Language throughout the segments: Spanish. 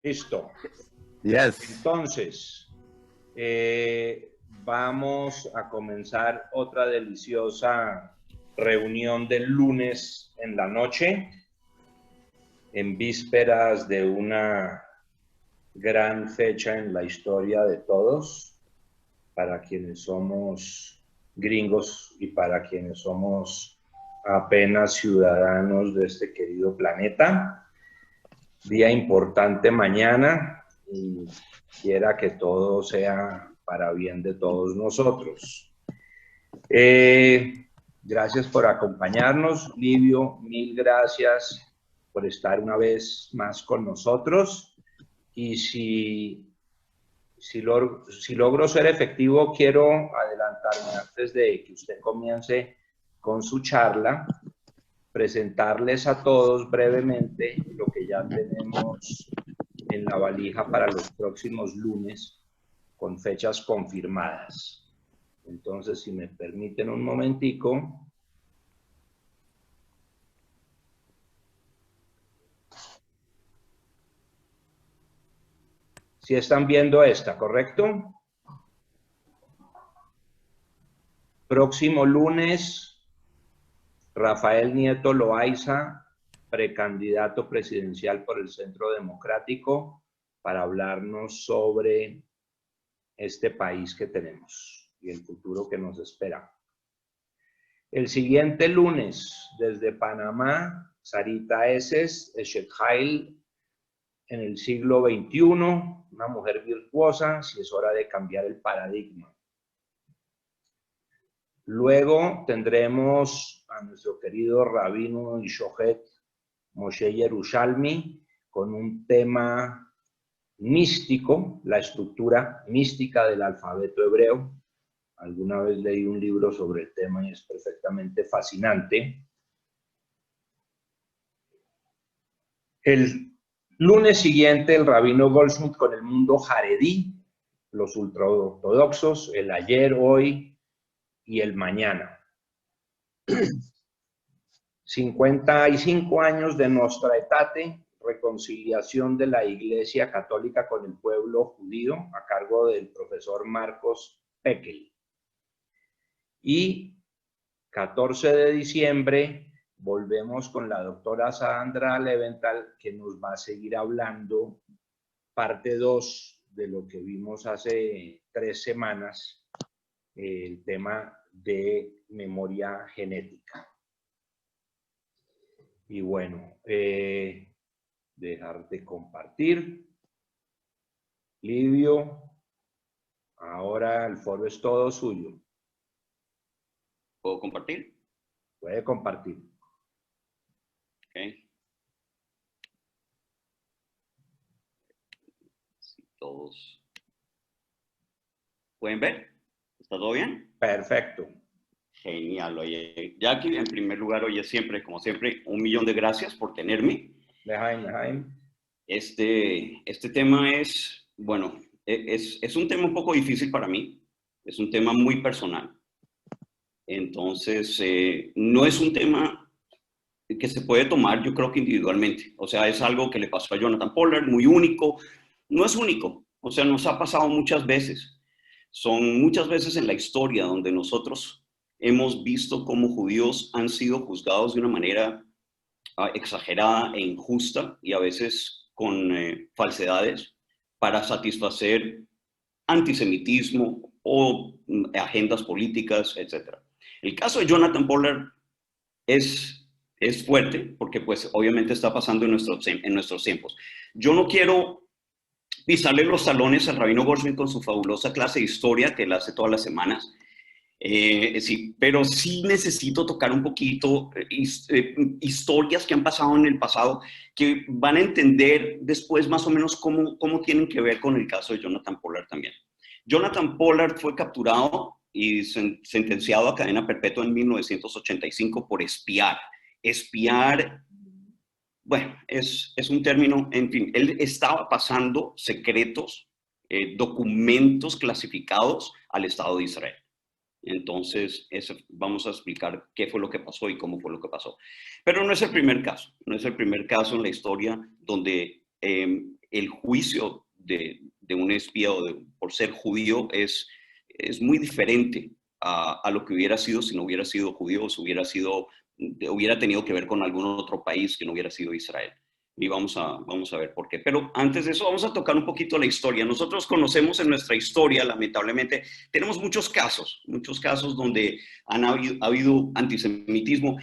Listo. Yes. Entonces, vamos a comenzar otra deliciosa reunión del lunes en la noche, en vísperas de una gran fecha en la historia de todos, para quienes somos gringos y para quienes somos apenas ciudadanos de este querido planeta. Día importante mañana y quiera que todo sea para bien de todos nosotros. Gracias por acompañarnos, Livio, mil gracias por estar una vez más con nosotros. Y si logro ser efectivo, quiero adelantarme antes de que usted comience con su charla, presentarles a todos brevemente lo que ya tenemos en la valija para los próximos lunes con fechas confirmadas. Entonces, si me permiten un momentico. Si están viendo esta, ¿correcto? Próximo lunes, Rafael Nieto Loaiza, precandidato presidencial por el Centro Democrático, para hablarnos sobre este país que tenemos y el futuro que nos espera. El siguiente lunes, desde Panamá, Sarita Eses, Eshethail, en el siglo XXI, una mujer virtuosa, si es hora de cambiar el paradigma. Luego tendremos a nuestro querido rabino y Shohet Moshe Yerushalmi con un tema místico, la estructura mística del alfabeto hebreo. Alguna vez leí un libro sobre el tema y es perfectamente fascinante. El lunes siguiente, el rabino Goldschmidt con el mundo jaredí, los ultraortodoxos, el ayer, hoy y el mañana. 55 años de Nostra Aetate, reconciliación de la Iglesia Católica con el pueblo judío, a cargo del profesor Marcos Pekel. Y 14 de diciembre volvemos con la doctora Sandra Leventhal, que nos va a seguir hablando parte 2 de lo que vimos hace 3 semanas, el tema de memoria genética. Y bueno, dejar de compartir. Livio, ahora el foro es todo suyo. ¿Puedo compartir? Puede compartir. Ok. Si todos pueden ver, ¿está todo bien? Perfecto. Genial. Oye, Jackie, en primer lugar, oye, siempre, como siempre, 1.000.000 de gracias por tenerme. Lejaim. Este tema es, bueno, es un tema un poco difícil para mí. Es un tema muy personal. Entonces, no es un tema que se puede tomar, yo creo que individualmente. O sea, es algo que le pasó a Jonathan Pollard, muy único. No es único, o sea, nos ha pasado muchas veces. Son muchas veces en la historia donde nosotros hemos visto cómo judíos han sido juzgados de una manera exagerada e injusta y a veces con falsedades para satisfacer antisemitismo o agendas políticas, etc. El caso de Jonathan Pollard es fuerte porque pues obviamente está pasando en nuestros tiempos. Yo no quiero pisarle los talones al rabino Goldschmidt con su fabulosa clase de historia que él hace todas las semanas. Sí, pero sí necesito tocar un poquito historias que han pasado en el pasado que van a entender después más o menos cómo tienen que ver con el caso de Jonathan Pollard también. Jonathan Pollard fue capturado y sentenciado a cadena perpetua en 1985 por espiar. Espiar, bueno, es un término, en fin, él estaba pasando secretos, documentos clasificados al Estado de Israel. Entonces, vamos a explicar qué fue lo que pasó y cómo fue lo que pasó. Pero no es el primer caso, no es el primer caso en la historia donde el juicio de un espía por ser judío es muy diferente a lo que hubiera sido si no hubiera sido judío, o si hubiera tenido que ver con algún otro país que no hubiera sido Israel. Y vamos a ver por qué. Pero antes de eso, vamos a tocar un poquito la historia. Nosotros conocemos en nuestra historia, lamentablemente, tenemos muchos casos donde ha habido antisemitismo,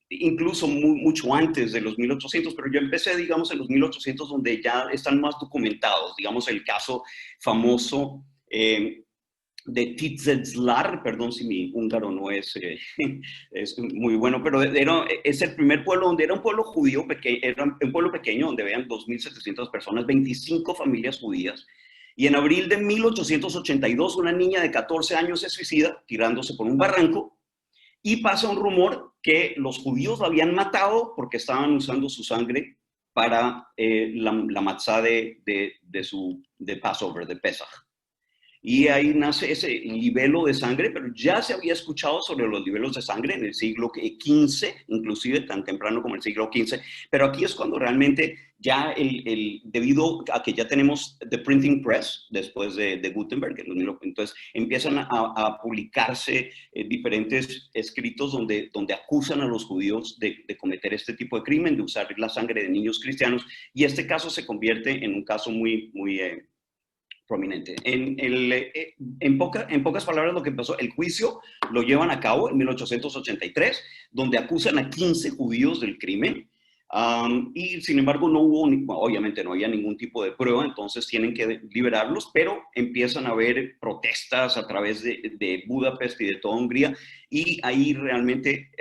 incluso mucho antes de los 1800, pero yo empecé, digamos, en los 1800, donde ya están más documentados. Digamos, el caso famoso de Titzezlar, perdón si mi húngaro no es, es muy bueno, pero es el primer pueblo donde era un pueblo judío, era un pueblo pequeño donde vean 2.700 personas, 25 familias judías, y en abril de 1882 una niña de 14 años se suicida tirándose por un barranco, y pasa un rumor que los judíos la habían matado porque estaban usando su sangre para la matzá de Passover, de Pesach. Y ahí nace ese libelo de sangre, pero ya se había escuchado sobre los libelos de sangre en el siglo XV, inclusive tan temprano como el siglo XV, pero aquí es cuando realmente ya debido a que ya tenemos The Printing Press, después de Gutenberg, entonces empiezan a publicarse diferentes escritos donde acusan a los judíos de cometer este tipo de crimen, de usar la sangre de niños cristianos, y este caso se convierte en un caso muy prominente. En pocas palabras, lo que pasó, el juicio lo llevan a cabo en 1883, donde acusan a 15 judíos del crimen, y sin embargo obviamente no había ningún tipo de prueba, entonces tienen que liberarlos, pero empiezan a haber protestas a través de Budapest y de toda Hungría, y ahí realmente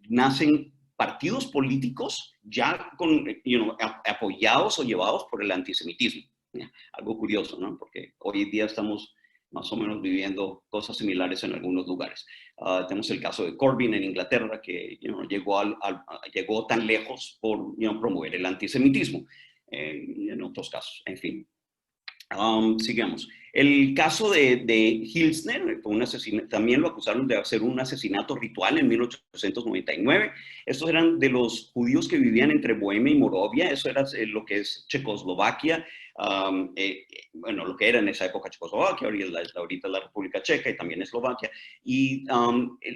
nacen partidos políticos ya apoyados o llevados por el antisemitismo. Algo curioso, ¿no? Porque hoy en día estamos más o menos viviendo cosas similares en algunos lugares. Tenemos el caso de Corbyn en Inglaterra, que llegó tan lejos por promover el antisemitismo. En otros casos, en fin. Sigamos. El caso de Hilsner, también lo acusaron de hacer un asesinato ritual en 1899. Estos eran de los judíos que vivían entre Bohemia y Moravia, eso era lo que es Checoslovaquia, bueno, lo que era en esa época Checoslovaquia, ahorita la República Checa y también Eslovaquia, y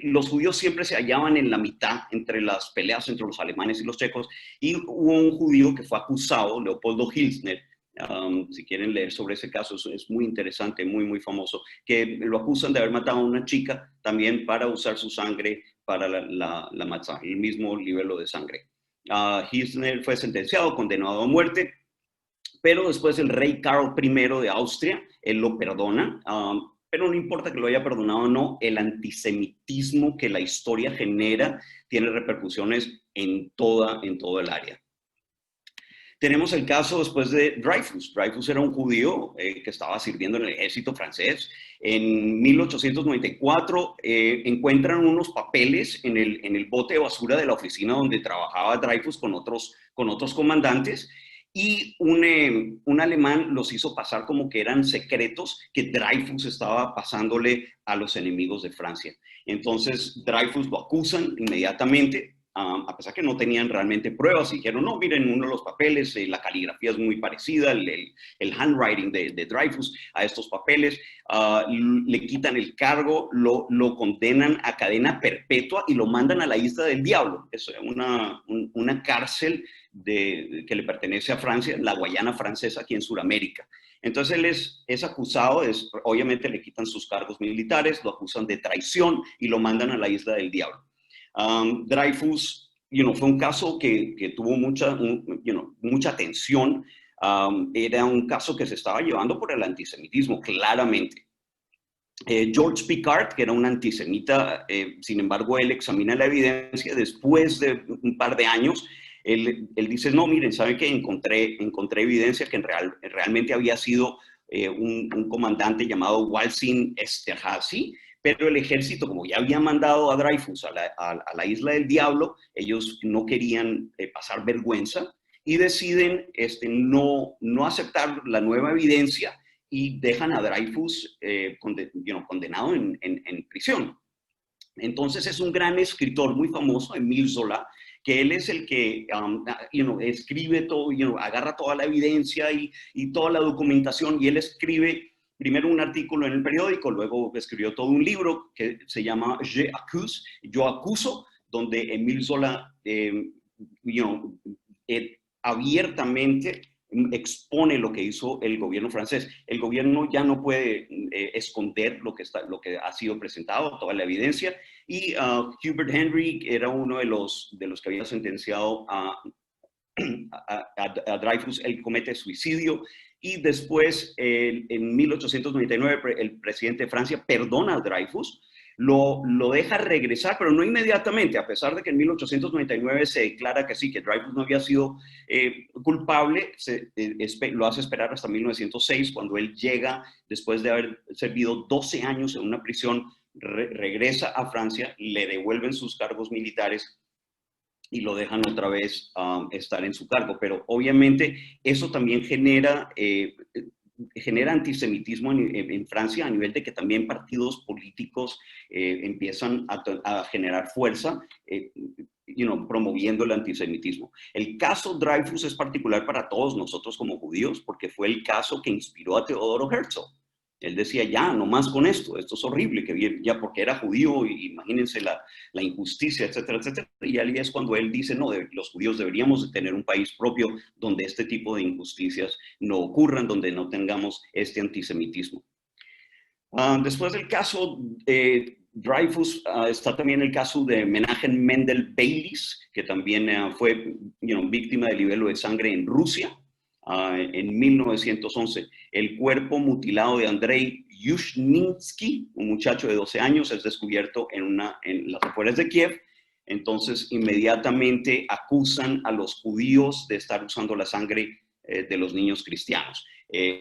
los judíos siempre se hallaban en la mitad entre las peleas entre los alemanes y los checos, y hubo un judío que fue acusado, Leopoldo Hilsner. Si quieren leer sobre ese caso, es muy interesante, muy famoso, que lo acusan de haber matado a una chica también para usar su sangre para la matzá, el mismo libelo de sangre. Hilsner fue sentenciado, condenado a muerte, pero después el rey Carlos I de Austria, él lo perdona, pero no importa que lo haya perdonado o no, el antisemitismo que la historia genera tiene repercusiones en todo el área. Tenemos el caso después de Dreyfus. Dreyfus era un judío que estaba sirviendo en el ejército francés. En 1894 encuentran unos papeles en el bote de basura de la oficina donde trabajaba Dreyfus con otros comandantes, y un alemán los hizo pasar como que eran secretos que Dreyfus estaba pasándole a los enemigos de Francia. Entonces Dreyfus lo acusan inmediatamente, a pesar que no tenían realmente pruebas, y dijeron, no, miren uno de los papeles, la caligrafía es muy parecida, el handwriting de Dreyfus a estos papeles, le quitan el cargo, lo condenan a cadena perpetua y lo mandan a la Isla del Diablo. Es una cárcel que le pertenece a Francia, la Guayana francesa, aquí en Sudamérica. Entonces él es acusado, obviamente le quitan sus cargos militares, lo acusan de traición y lo mandan a la Isla del Diablo. Dreyfus, fue un caso que tuvo mucha atención. Era un caso que se estaba llevando por el antisemitismo, claramente. George Picard, que era un antisemita, sin embargo, él examina la evidencia después de un par de años. Él dice, no, miren, ¿saben qué? Encontré evidencia que realmente había sido un comandante llamado Walsin Esterhazy, pero el ejército, como ya había mandado a Dreyfus a la Isla del Diablo, ellos no querían pasar vergüenza y deciden no aceptar la nueva evidencia y dejan a Dreyfus condenado en prisión. Entonces es un gran escritor muy famoso, Émile Zola, que él es el que escribe todo, agarra toda la evidencia y toda la documentación, y él escribe primero un artículo en el periódico, luego escribió todo un libro que se llama Je accuse, Yo acuso, donde Émile Zola abiertamente expone lo que hizo el gobierno francés. El gobierno ya no puede esconder lo que ha sido presentado, toda la evidencia, y Hubert Henry era uno de los que había sentenciado a Dreyfus. Él comete suicidio, y después, en 1899, el presidente de Francia perdona a Dreyfus, lo deja regresar, pero no inmediatamente, a pesar de que en 1899 se declara que sí, que Dreyfus no había sido culpable. Lo hace esperar hasta 1906, cuando él llega, después de haber servido 12 años en una prisión, regresa a Francia, le devuelven sus cargos militares y lo dejan otra vez estar en su cargo. Pero obviamente eso también genera antisemitismo en Francia, a nivel de que también partidos políticos empiezan a generar fuerza, promoviendo el antisemitismo. El caso Dreyfus es particular para todos nosotros como judíos, porque fue el caso que inspiró a Teodoro Herzl. Él decía, ya, no más con esto es horrible, que ya porque era judío, imagínense la injusticia, etcétera, etcétera. Y ahí es cuando él dice, no, los judíos deberíamos de tener un país propio donde este tipo de injusticias no ocurran, donde no tengamos este antisemitismo. Después del caso Dreyfus, está también el caso de Menachem Mendel Beilis, que también fue víctima de libelo de sangre en Rusia. En 1911, el cuerpo mutilado de Andrei Yushninsky, un muchacho de 12 años, es descubierto en las afueras de Kiev. Entonces, inmediatamente acusan a los judíos de estar usando la sangre de los niños cristianos.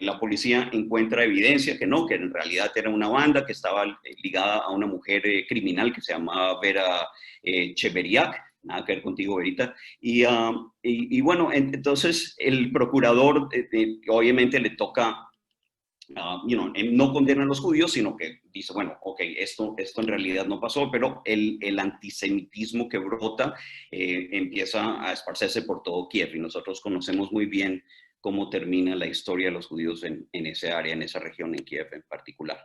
La policía encuentra evidencia que no, que en realidad era una banda que estaba ligada a una mujer criminal que se llamaba Vera Cheberiak. Nada que ver contigo, Verita. Y bueno, entonces el procurador obviamente le toca, no condena a los judíos, sino que dice, bueno, ok, esto en realidad no pasó, pero el antisemitismo que brota empieza a esparcerse por todo Kiev, y nosotros conocemos muy bien cómo termina la historia de los judíos en esa área, en esa región, en Kiev en particular.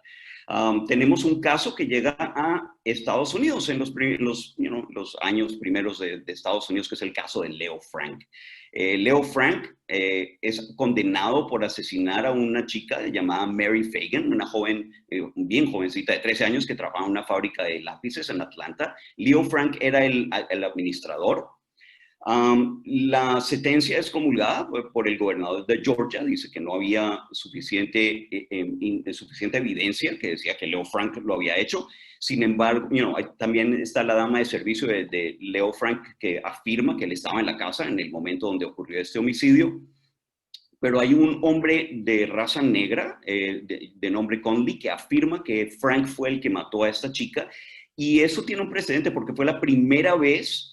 Tenemos un caso que llega a Estados Unidos en los años primeros de Estados Unidos, que es el caso de Leo Frank. Leo Frank es condenado por asesinar a una chica llamada Mary Fagan, una joven, bien jovencita de 13 años, que trabajaba en una fábrica de lápices en Atlanta. Leo Frank era el administrador. La sentencia es comulgada por el gobernador de Georgia. Dice que no había suficiente evidencia, que decía que Leo Frank lo había hecho. Sin embargo, también está la dama de servicio de Leo Frank, que afirma que él estaba en la casa en el momento donde ocurrió este homicidio. Pero hay un hombre de raza negra, de nombre Conley, que afirma que Frank fue el que mató a esta chica. Y eso tiene un precedente, porque fue la primera vez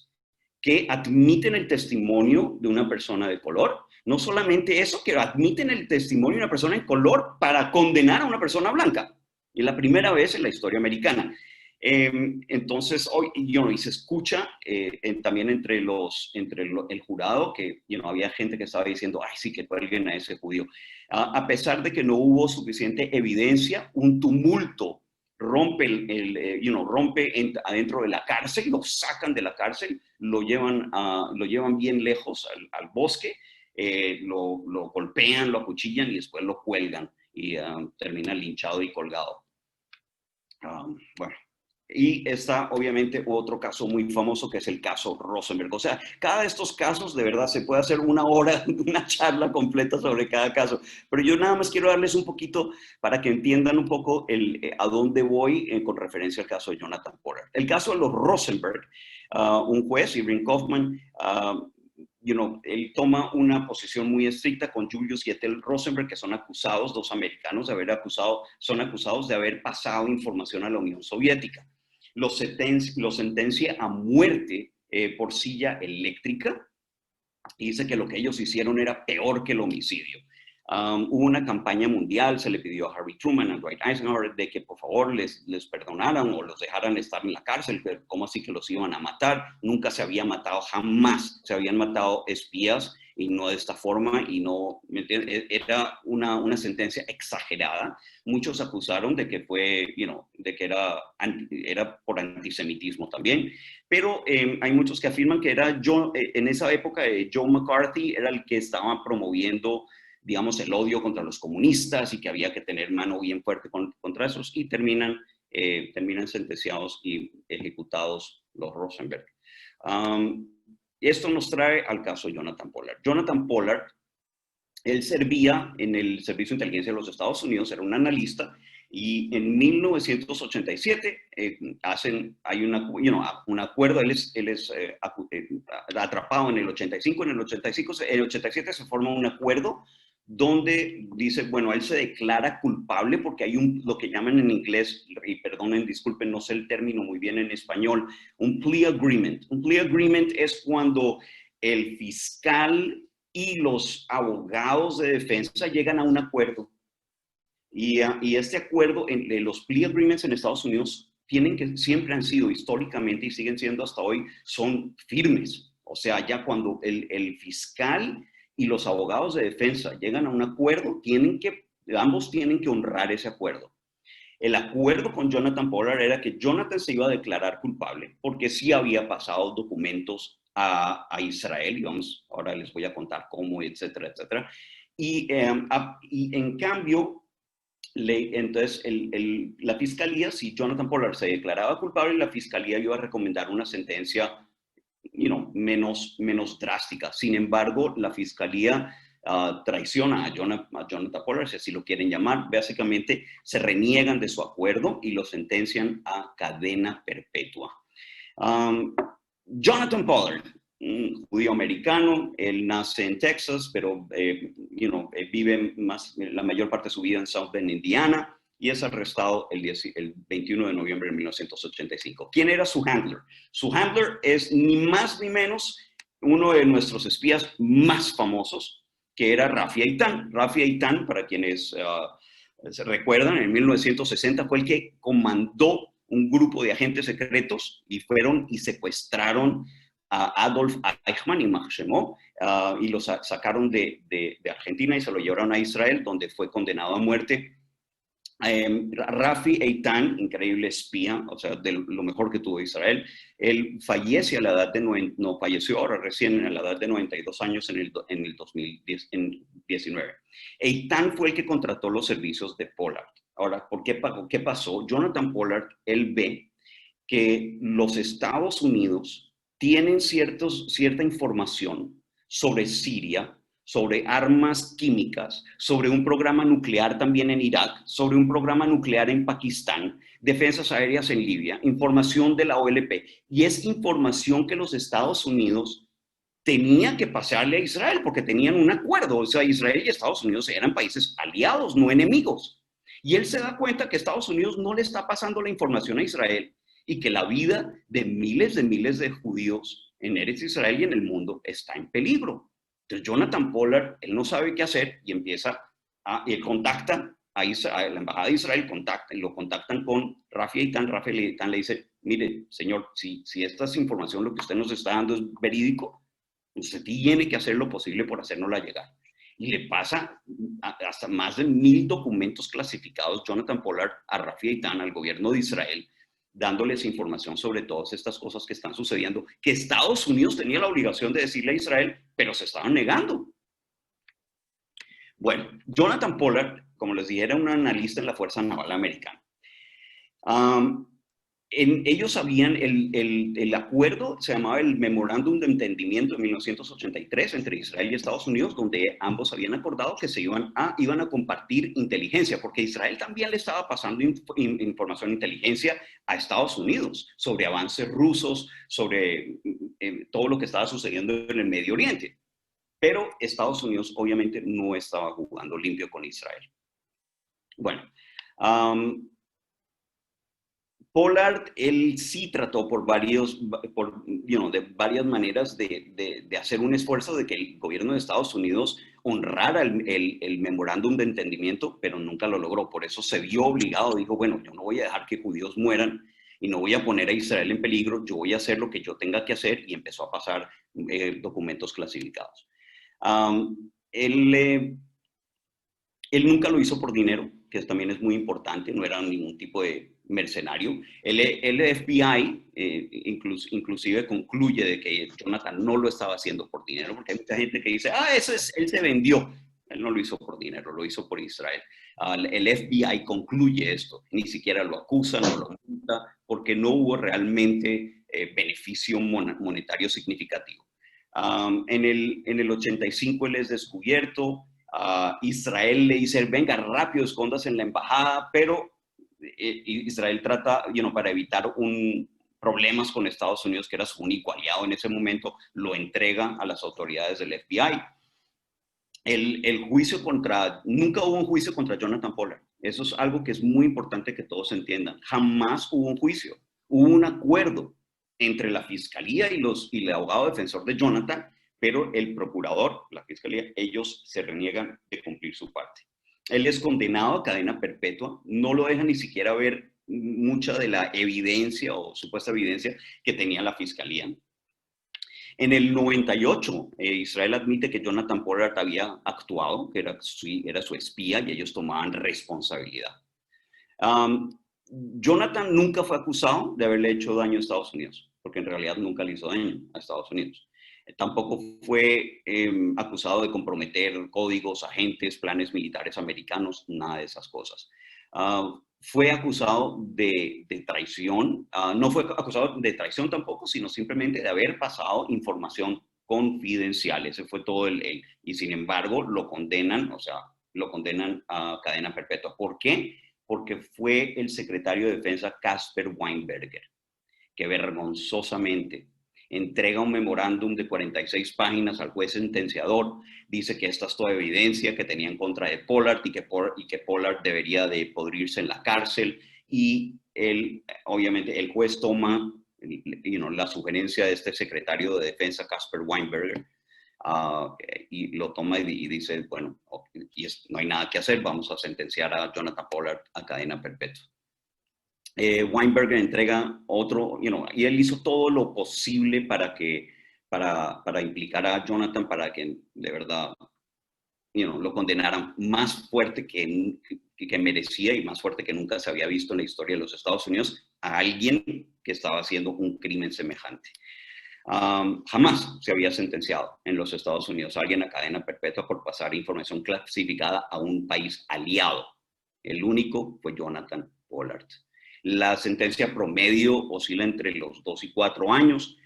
que admiten el testimonio de una persona de color. No solamente eso, que admiten el testimonio de una persona en color para condenar a una persona blanca. Y es la primera vez en la historia americana. Entonces, hoy y se escucha también entre el jurado que había gente que estaba diciendo, ay, sí, que cuelguen a ese judío. A pesar de que no hubo suficiente evidencia, un tumulto rompe adentro de la cárcel, lo sacan de la cárcel, lo llevan bien lejos al bosque, lo golpean, lo acuchillan y después lo cuelgan, y termina linchado y colgado. Bueno. Y está obviamente otro caso muy famoso, que es el caso Rosenberg. O sea, cada de estos casos, de verdad, se puede hacer una hora, una charla completa sobre cada caso. Pero yo nada más quiero darles un poquito para que entiendan un poco a dónde voy con referencia al caso de Jonathan Porter. El caso de los Rosenberg, un juez, Irving Kaufman, él toma una posición muy estricta con Julius y Ethel Rosenberg, que son acusados, dos americanos, son acusados de haber pasado información a la Unión Soviética. Lo sentencia a muerte por silla eléctrica, y dice que lo que ellos hicieron era peor que el homicidio. Hubo una campaña mundial, se le pidió a Harry Truman, a Dwight Eisenhower, de que por favor les perdonaran o los dejaran estar en la cárcel, pero ¿cómo así que los iban a matar? Nunca se había matado, jamás se habían matado espías, y no de esta forma, y no, ¿me entiendes? Era una sentencia exagerada. Muchos acusaron de que fue, de que era por antisemitismo también, pero hay muchos que afirman que era en esa época Joe McCarthy era el que estaba promoviendo, digamos, el odio contra los comunistas y que había que tener mano bien fuerte contra esos, y terminan sentenciados y ejecutados los Rosenberg. Esto nos trae al caso Jonathan Pollard. Jonathan Pollard, él servía en el Servicio de Inteligencia de los Estados Unidos, era un analista, y en 1987 hay un acuerdo. Él es atrapado en el 85, en el 87 se forma un acuerdo donde dice, bueno, él se declara culpable porque hay lo que llaman en inglés, y perdonen, disculpen, no sé el término muy bien en español, un plea agreement. Un plea agreement es cuando el fiscal y los abogados de defensa llegan a un acuerdo. Y este acuerdo, los plea agreements en Estados Unidos siempre han sido históricamente y siguen siendo hasta hoy, son firmes. O sea, ya cuando el fiscal y los abogados de defensa llegan a un acuerdo, ambos tienen que honrar ese acuerdo. El acuerdo con Jonathan Pollard era que Jonathan se iba a declarar culpable porque sí había pasado documentos a Israel, y ahora les voy a contar cómo, etcétera, etcétera. Y en cambio, entonces la fiscalía, si Jonathan Pollard se declaraba culpable, la fiscalía iba a recomendar una sentencia menos drástica. Sin embargo, la fiscalía traiciona a Jonathan Pollard, si así lo quieren llamar. Básicamente se reniegan de su acuerdo y lo sentencian a cadena perpetua. Jonathan Pollard, un judío americano, él nace en Texas, pero vive la mayor parte de su vida en South Bend, Indiana, y es arrestado el 21 de noviembre de 1985. ¿Quién era su handler? Su handler es ni más ni menos uno de nuestros espías más famosos, que era Rafi Eitan. Rafi Eitan, para quienes se recuerdan, en 1960 fue el que comandó un grupo de agentes secretos y fueron y secuestraron a Adolf Eichmann y Shlomo, y lo sacaron de Argentina y se lo llevaron a Israel, donde fue condenado a muerte. Rafi Eitan, increíble espía, o sea, de lo mejor que tuvo Israel, él fallece a la edad de falleció ahora recién a la edad de 92 años en el 2019. Eitan fue el que contrató los servicios de Pollard. Ahora, ¿qué pasó? Jonathan Pollard, él ve que los Estados Unidos tienen cierta información sobre Siria, sobre armas químicas, sobre un programa nuclear también en Irak, sobre un programa nuclear en Pakistán, defensas aéreas en Libia, información de la OLP. Y es información que los Estados Unidos tenía que pasarle a Israel porque tenían un acuerdo. O sea, Israel y Estados Unidos eran países aliados, no enemigos. Y él se da cuenta que Estados Unidos no le está pasando la información a Israel y que la vida de miles de judíos en Eretz Israel y en el mundo está en peligro. Entonces Jonathan Pollard, él no sabe qué hacer y él contacta a la embajada de Israel, lo contactan con Rafi Eitan. Rafi Eitan le dice, mire, señor, si esta es información, lo que usted nos está dando es verídico, usted tiene que hacer lo posible por hacérnosla llegar. Y le pasa hasta más de 1000 documentos clasificados Jonathan Pollard a Rafi Eitan, al gobierno de Israel, dándoles información sobre todas estas cosas que están sucediendo, que Estados Unidos tenía la obligación de decirle a Israel, pero se estaban negando. Bueno, Jonathan Pollard, como les dije, era un analista en la Fuerza Naval Americana. Ellos sabían, el acuerdo se llamaba el Memorándum de Entendimiento de 1983 entre Israel y Estados Unidos, donde ambos habían acordado que se iban a compartir inteligencia, porque Israel también le estaba pasando información de inteligencia a Estados Unidos sobre avances rusos, sobre todo lo que estaba sucediendo en el Medio Oriente. Pero Estados Unidos obviamente no estaba jugando limpio con Israel. Bueno, Pollard, él sí trató de varias maneras de hacer un esfuerzo de que el gobierno de Estados Unidos honrara el memorándum de entendimiento, pero nunca lo logró. Por eso se vio obligado, dijo, bueno, yo no voy a dejar que judíos mueran y no voy a poner a Israel en peligro, yo voy a hacer lo que yo tenga que hacer, y empezó a pasar documentos clasificados. Él nunca lo hizo por dinero, que también es muy importante, no era ningún tipo de mercenario. El FBI inclusive concluye de que Jonathan no lo estaba haciendo por dinero, porque hay mucha gente que dice, él se vendió. Él no lo hizo por dinero, lo hizo por Israel. El FBI concluye esto, ni siquiera lo acusa, no lo multa, porque no hubo realmente beneficio monetario significativo. En el 85 él es descubierto. Israel le dice, venga, rápido, escóndase en la embajada, pero Israel trata, para evitar problemas con Estados Unidos, que era su único aliado en ese momento, lo entrega a las autoridades del FBI. Nunca hubo un juicio contra Jonathan Pollard. Eso es algo que es muy importante que todos entiendan. Jamás hubo un juicio. Hubo un acuerdo entre la fiscalía y el abogado defensor de Jonathan, pero el procurador, la fiscalía, ellos se reniegan de cumplir su parte. Él es condenado a cadena perpetua, no lo deja ni siquiera ver mucha de la evidencia o supuesta evidencia que tenía la fiscalía. En el 98, Israel admite que Jonathan Pollard había actuado, que era su espía, y ellos tomaban responsabilidad. Jonathan nunca fue acusado de haberle hecho daño a Estados Unidos, porque en realidad nunca le hizo daño a Estados Unidos. Tampoco fue acusado de comprometer códigos, agentes, planes militares americanos, nada de esas cosas. Fue acusado de traición, no fue acusado de traición tampoco, sino simplemente de haber pasado información confidencial. Ese fue todo y sin embargo lo condenan a cadena perpetua. ¿Por qué? Porque fue el secretario de Defensa Caspar Weinberger, que vergonzosamente entrega un memorándum de 46 páginas al juez sentenciador, dice que esta es toda evidencia que tenía en contra de Pollard y que Pollard debería de podrirse en la cárcel, y obviamente el juez toma la sugerencia de este secretario de Defensa, Caspar Weinberger, y lo toma y dice, bueno, no hay nada que hacer, vamos a sentenciar a Jonathan Pollard a cadena perpetua. Weinberger entrega otro, y él hizo todo lo posible para implicar a Jonathan, para que de verdad, lo condenaran más fuerte que merecía y más fuerte que nunca se había visto en la historia de los Estados Unidos a alguien que estaba haciendo un crimen semejante. Jamás se había sentenciado en los Estados Unidos a alguien a cadena perpetua por pasar información clasificada a un país aliado. El único fue Jonathan Pollard. La sentencia promedio oscila entre los 2 y 4 años.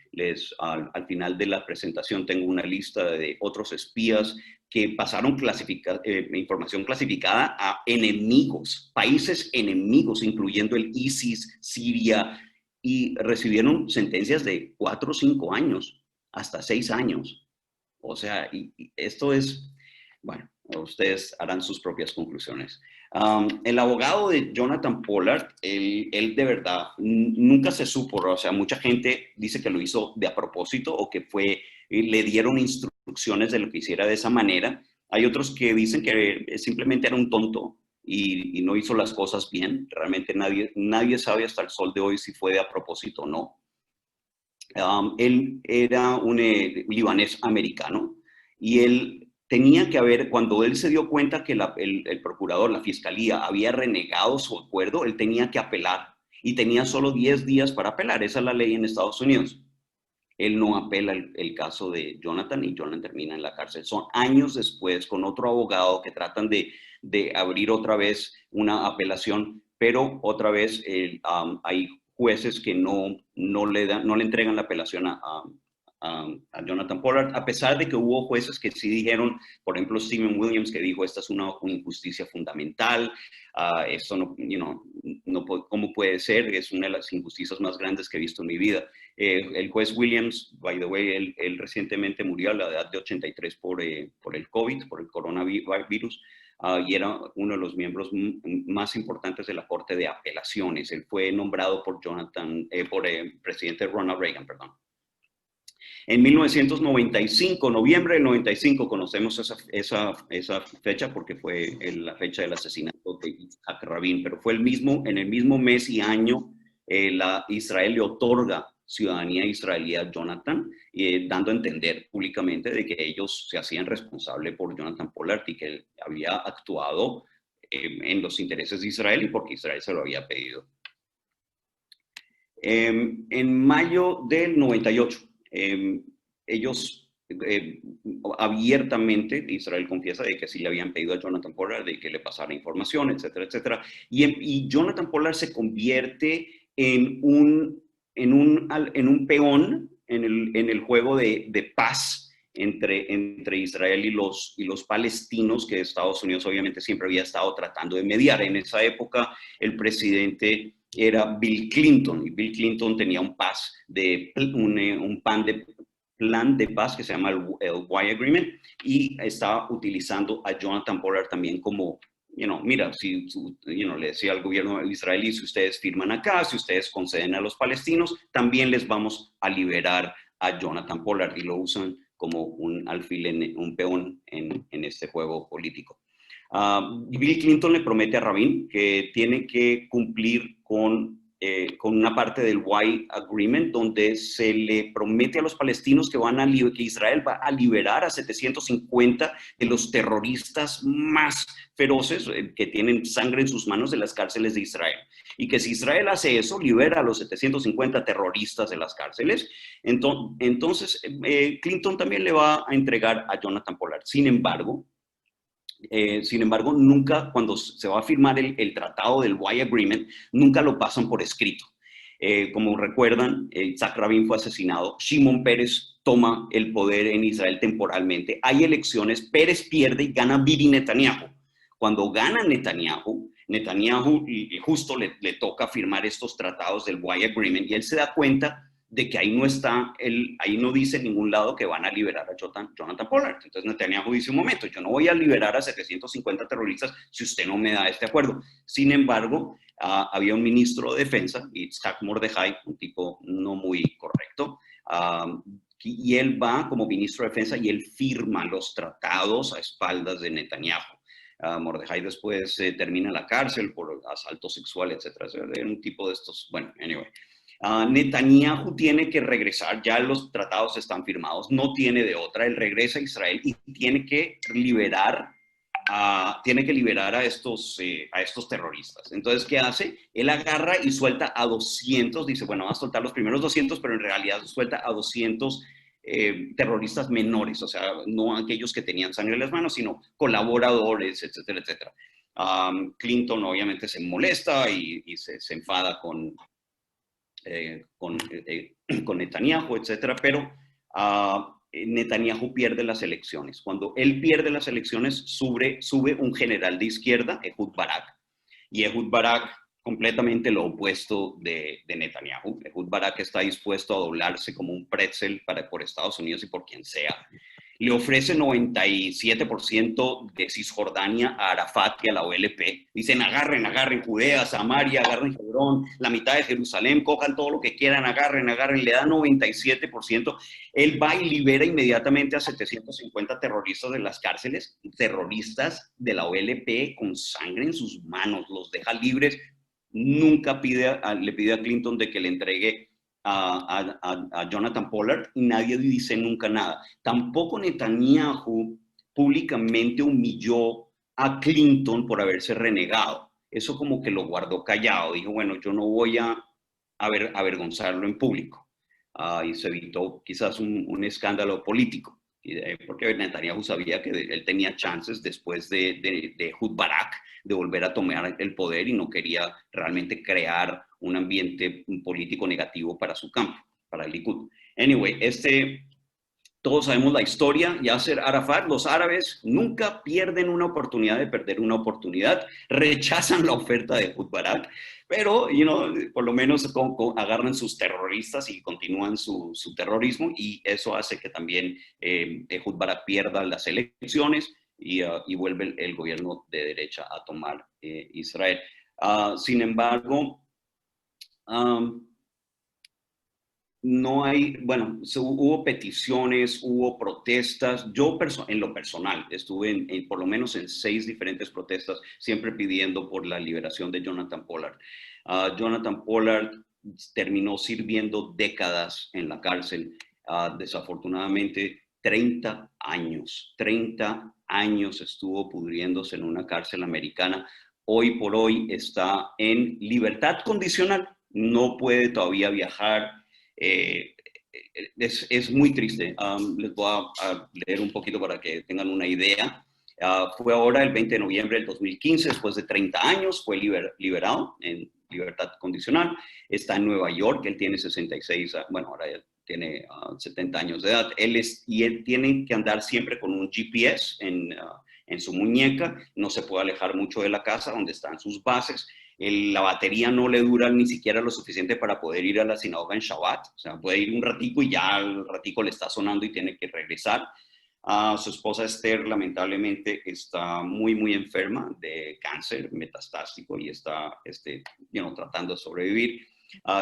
Al final de la presentación tengo una lista de otros espías que pasaron información clasificada a enemigos, países enemigos, incluyendo el ISIS, Siria, y recibieron sentencias de 4 o 5 años, hasta 6 años. O sea, y esto es, bueno, ustedes harán sus propias conclusiones. El abogado de Jonathan Pollard, él de verdad nunca se supo, o sea, mucha gente dice que lo hizo de a propósito o que le dieron instrucciones de lo que hiciera de esa manera. Hay otros que dicen que simplemente era un tonto y no hizo las cosas bien. Realmente nadie sabe hasta el sol de hoy si fue de a propósito o no. Él era un libanés americano y él tenía que haber, cuando él se dio cuenta que el procurador, la fiscalía, había renegado su acuerdo, él tenía que apelar y tenía solo 10 días para apelar. Esa es la ley en Estados Unidos. Él no apela el caso de Jonathan y Jonathan termina en la cárcel. Son años después con otro abogado que tratan de abrir otra vez una apelación, pero otra vez hay jueces que no le entregan la apelación a Jonathan Pollard, a pesar de que hubo jueces que sí dijeron, por ejemplo, Stephen Williams, que dijo, esta es una injusticia fundamental, esto ¿cómo puede ser? Es una de las injusticias más grandes que he visto en mi vida. El juez Williams, by the way, él recientemente murió a la edad de 83 por el COVID, por el coronavirus, y era uno de los miembros más importantes de la Corte de Apelaciones. Él fue nombrado por presidente Ronald Reagan, perdón. En 1995, noviembre del 95, conocemos esa fecha porque fue la fecha del asesinato de Yitzhak Rabin, pero fue en el mismo mes y año, Israel le otorga ciudadanía israelí a Jonathan, dando a entender públicamente de que ellos se hacían responsable por Jonathan Pollard y que él había actuado en los intereses de Israel y porque Israel se lo había pedido. En mayo del 98, ellos abiertamente, Israel confiesa de que sí le habían pedido a Jonathan Pollard de que le pasara información, etcétera, etcétera. Y Jonathan Pollard se convierte en un peón en el juego de paz entre Israel y los palestinos, que Estados Unidos obviamente siempre había estado tratando de mediar. En esa época el presidente era Bill Clinton, y Bill Clinton tenía un plan de paz que se llama el Y Agreement, y estaba utilizando a Jonathan Pollard también como, mira, le decía al gobierno israelí, si ustedes firman acá, si ustedes conceden a los palestinos, también les vamos a liberar a Jonathan Pollard, y lo usan como un alfil, un peón en este juego político. Bill Clinton le promete a Rabin que tiene que cumplir con una parte del Y Agreement, donde se le promete a los palestinos que Israel va a liberar a 750 de los terroristas más feroces que tienen sangre en sus manos de las cárceles de Israel. Y que si Israel hace eso, libera a los 750 terroristas de las cárceles, entonces Clinton también le va a entregar a Jonathan Pollard. Sin embargo, nunca, cuando se va a firmar el tratado del Y Agreement, nunca lo pasan por escrito. Como recuerdan, Yitzhak Rabin fue asesinado, Shimon Peres toma el poder en Israel temporalmente, hay elecciones, Peres pierde y gana Bibi Netanyahu. Cuando gana Netanyahu justo le toca firmar estos tratados del Y Agreement, y él se da cuenta de que ahí no dice en ningún lado que van a liberar a Jonathan Pollard. Entonces Netanyahu dice, un momento, yo no voy a liberar a 750 terroristas si usted no me da este acuerdo. Sin embargo, había un ministro de defensa, Yitzhak Mordechai, un tipo no muy correcto, y él va como ministro de defensa y él firma los tratados a espaldas de Netanyahu. Mordechai después termina en la cárcel por asalto sexual, etc. Era un tipo de estos, bueno, anyway. Netanyahu tiene que regresar, ya los tratados están firmados, no tiene de otra, él regresa a Israel y tiene que liberar a estos terroristas. Entonces, ¿qué hace? Él agarra y suelta a 200, dice, bueno, va a soltar los primeros 200, pero en realidad suelta a 200 terroristas menores, o sea, no aquellos que tenían sangre en las manos, sino colaboradores, etcétera, etcétera. Clinton obviamente se molesta y se enfada con Netanyahu, etcétera, pero Netanyahu pierde las elecciones. Cuando él pierde las elecciones, sube un general de izquierda, Ehud Barak, y Ehud Barak, completamente lo opuesto de Netanyahu. Ehud Barak está dispuesto a doblarse como un pretzel por Estados Unidos y por quien sea. Le ofrece 97% de Cisjordania a Arafat y a la OLP. Dicen, agarren Judea, Samaria, agarren Hebrón, la mitad de Jerusalén, cojan todo lo que quieran, agarren, le da 97%. Él va y libera inmediatamente a 750 terroristas de las cárceles, terroristas de la OLP con sangre en sus manos, los deja libres. Nunca le pide a Clinton de que le entregue a Jonathan Pollard, y nadie dice nunca nada. Tampoco Netanyahu públicamente humilló a Clinton por haberse renegado. Eso como que lo guardó callado. Dijo, bueno, yo no voy a avergonzarlo en público. Y se evitó quizás un escándalo político, porque Netanyahu sabía que él tenía chances después de Ehud Barak de volver a tomar el poder, y no quería realmente crear un ambiente político negativo para su campo, para el Likud. Anyway, todos sabemos la historia. Yasser Arafat, los árabes nunca pierden una oportunidad de perder una oportunidad, rechazan la oferta de Ehud Barak, pero por lo menos agarran sus terroristas y continúan su terrorismo, y eso hace que también Ehud Barak pierda las elecciones y vuelve el gobierno de derecha a tomar Israel. Sin embargo, no hay, bueno, hubo peticiones, hubo protestas. Yo en lo personal estuve por lo menos en 6 diferentes protestas, siempre pidiendo por la liberación de Jonathan Pollard. Jonathan Pollard terminó sirviendo décadas en la cárcel. Desafortunadamente, 30 años estuvo pudriéndose en una cárcel americana. Hoy por hoy está en libertad condicional, no puede todavía viajar. Es muy triste. Les voy a leer un poquito para que tengan una idea. Fue ahora el 20 de noviembre del 2015, después de 30 años, fue liberado en libertad condicional. Está en Nueva York, él tiene 66, bueno, ahora ya tiene 70 años de edad. Él tiene que andar siempre con un GPS en su muñeca, no se puede alejar mucho de la casa donde están sus bases. La batería no le dura ni siquiera lo suficiente para poder ir a la sinagoga en Shabbat. O sea, puede ir un ratico y ya el ratico le está sonando y tiene que regresar. Su esposa Esther, lamentablemente, está muy enferma de cáncer metastásico y está tratando de sobrevivir.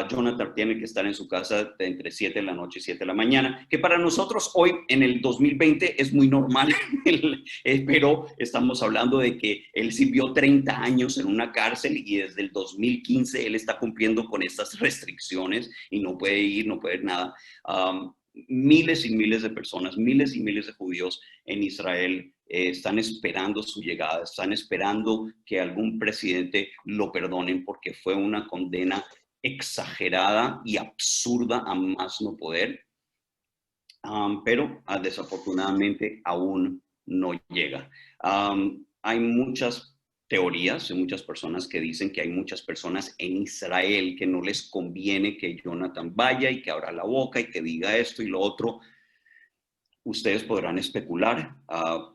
Jonathan tiene que estar en su casa de entre 7 de la noche y 7 de la mañana, que para nosotros hoy, en el 2020, es muy normal, pero estamos hablando de que él sirvió 30 años en una cárcel y desde el 2015 él está cumpliendo con estas restricciones y no puede ir, no puede nada. Miles y miles de personas, miles y miles de judíos en Israel están esperando su llegada, están esperando que algún presidente lo perdonen porque fue una condena exagerada y absurda a más no poder, pero desafortunadamente aún no llega. Hay muchas teorías, hay muchas personas que dicen que hay muchas personas en Israel que no les conviene que Jonathan vaya y que abra la boca y que diga esto y lo otro. Ustedes podrán especular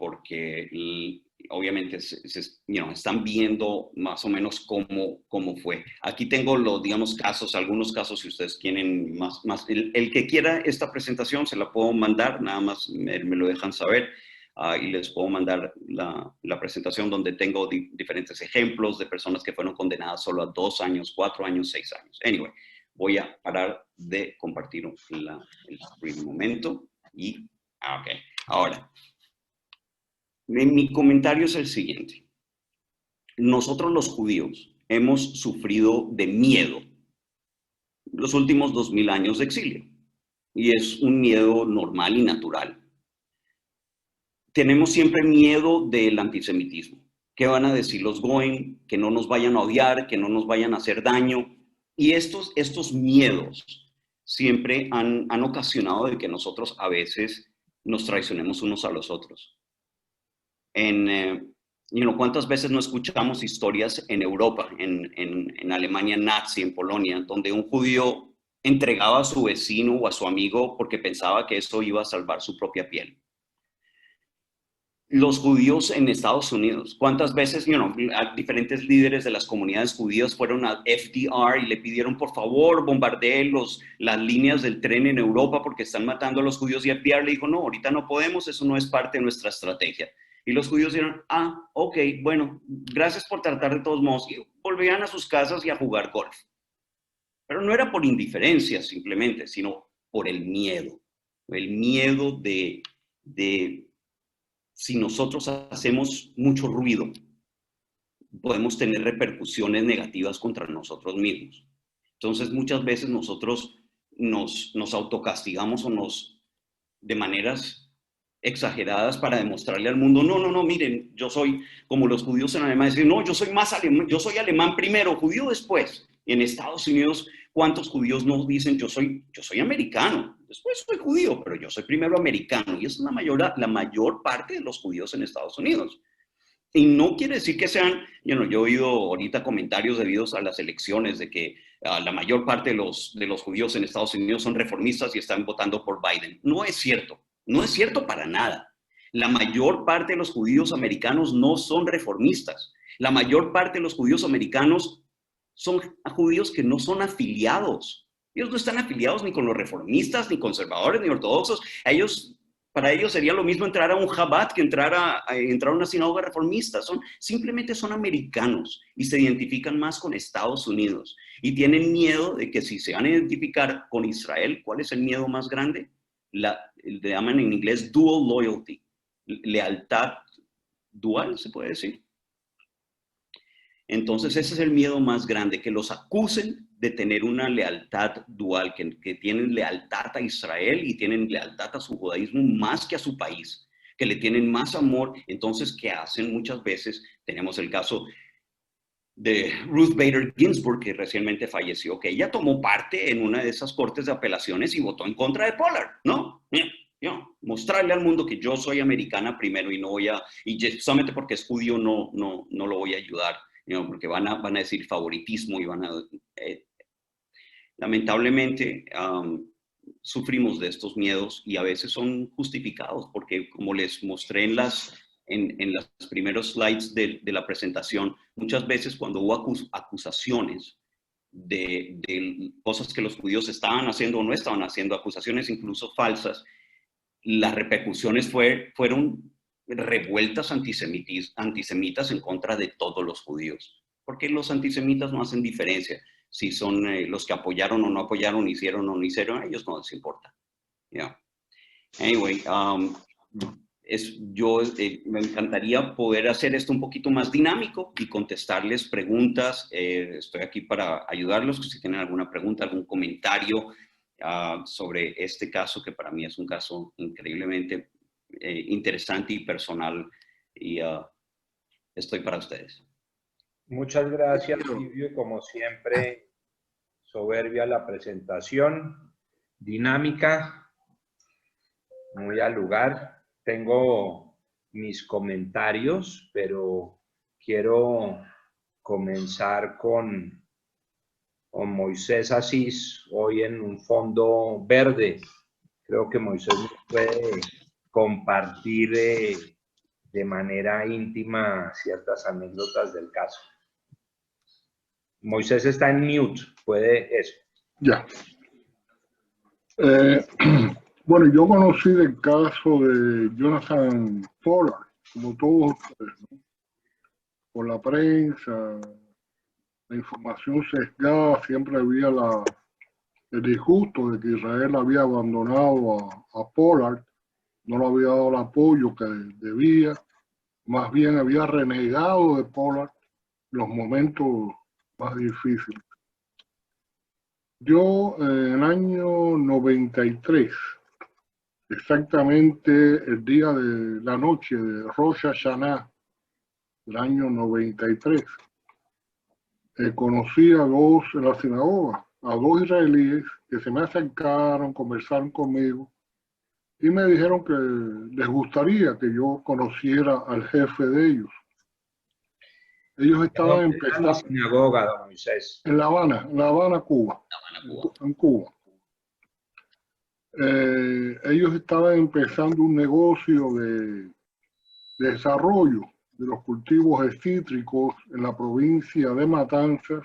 porque obviamente están viendo más o menos cómo fue. Aquí tengo algunos casos, si ustedes quieren más. El que quiera esta presentación se la puedo mandar, nada más me lo dejan saber y les puedo mandar la presentación donde tengo diferentes ejemplos de personas que fueron condenadas solo a 2 años, 4 años, 6 años. Anyway, voy a parar de compartir el screen un momento y ok, ahora, mi comentario es el siguiente. Nosotros los judíos hemos sufrido de miedo los últimos 2000 años de exilio y es un miedo normal y natural. Tenemos siempre miedo del antisemitismo. ¿Qué van a decir los goyim? Que no nos vayan a odiar, que no nos vayan a hacer daño. Y estos miedos siempre han ocasionado de que nosotros a veces nos traicionemos unos a los otros. ¿Cuántas veces no escuchamos historias en Europa, en Alemania nazi, en Polonia, donde un judío entregaba a su vecino o a su amigo porque pensaba que eso iba a salvar su propia piel? Los judíos en Estados Unidos, ¿cuántas veces diferentes líderes de las comunidades judías fueron a FDR y le pidieron por favor bombardeen las líneas del tren en Europa porque están matando a los judíos? Y FDR le dijo, no, ahorita no podemos, eso no es parte de nuestra estrategia. Y los judíos dijeron, ok, bueno, gracias por tratar de todos modos. Y volvían a sus casas y a jugar golf. Pero no era por indiferencia simplemente, sino por el miedo. El miedo de si nosotros hacemos mucho ruido, podemos tener repercusiones negativas contra nosotros mismos. Entonces, muchas veces nosotros nos autocastigamos de maneras exageradas para demostrarle al mundo, no, miren, yo soy como los judíos en Alemania, dicen, no, yo soy más alemán, yo soy alemán primero, judío después. En Estados Unidos, ¿cuántos judíos nos dicen, yo soy americano, después soy judío, pero yo soy primero americano? Y esa es la mayor parte de los judíos en Estados Unidos. Y no quiere decir que sean, yo he oído ahorita comentarios debidos a las elecciones de que la mayor parte de los judíos en Estados Unidos son reformistas y están votando por Biden. No es cierto, no es cierto para nada. La mayor parte de los judíos americanos no son reformistas. La mayor parte de los judíos americanos son judíos que no son afiliados. Ellos no están afiliados ni con los reformistas, ni conservadores, ni ortodoxos. Ellos Para ellos sería lo mismo entrar a un Chabad que entrar a una sinagoga reformista. Simplemente son americanos y se identifican más con Estados Unidos. Y tienen miedo de que si se van a identificar con Israel, ¿cuál es el miedo más grande? Le llaman en inglés dual loyalty, lealtad dual, se puede decir. Entonces ese es el miedo más grande, que los acusen de tener una lealtad dual, que tienen lealtad a Israel y tienen lealtad a su judaísmo más que a su país, que le tienen más amor. Entonces, ¿qué hacen muchas veces? Tenemos el caso de Ruth Bader Ginsburg, que recientemente falleció, que ella tomó parte en una de esas cortes de apelaciones y votó en contra de Pollard, ¿no? Mostrarle al mundo que yo soy americana primero y no voy a, y solamente porque es judío no lo voy a ayudar, porque van a decir favoritismo y van a... lamentablemente, sufrimos de estos miedos y a veces son justificados, porque como les mostré en los primeros slides de la presentación, muchas veces cuando hubo acusaciones de cosas que los judíos estaban haciendo o no estaban haciendo, acusaciones incluso falsas, las repercusiones fueron revueltas antisemitas en contra de todos los judíos, porque los antisemitas no hacen diferencia si son los que apoyaron o no apoyaron, hicieron o no hicieron, a ellos no les importa. Anyway, me encantaría poder hacer esto un poquito más dinámico y contestarles preguntas. Estoy aquí para ayudarlos, si tienen alguna pregunta, algún comentario sobre este caso, que para mí es un caso increíblemente interesante y personal, y estoy para ustedes. Muchas gracias, Livio, y como siempre, soberbia la presentación, dinámica, muy al lugar. Tengo mis comentarios, pero quiero comenzar con Moisés Asís, hoy en un fondo verde. Creo que Moisés nos puede compartir de manera íntima ciertas anécdotas del caso. Moisés está en mute, puede eso. Ya. Bueno, yo conocí el caso de Jonathan Pollard, como todos ustedes, ¿no? Por la prensa, la información sesgada, siempre había el disgusto de que Israel había abandonado a Pollard, no le había dado el apoyo que debía, más bien había renegado de Pollard en los momentos más difíciles. Yo en el año 93, exactamente el día de la noche de Rosh Hashanah, del año 93, conocí en la sinagoga, a dos israelíes que se me acercaron, conversaron conmigo y me dijeron que les gustaría que yo conociera al jefe de ellos. Ellos estaban empezando... la sinagoga, don Moisés? En La Habana, Cuba. En Cuba. Ellos estaban empezando un negocio de desarrollo de los cultivos cítricos en la provincia de Matanzas,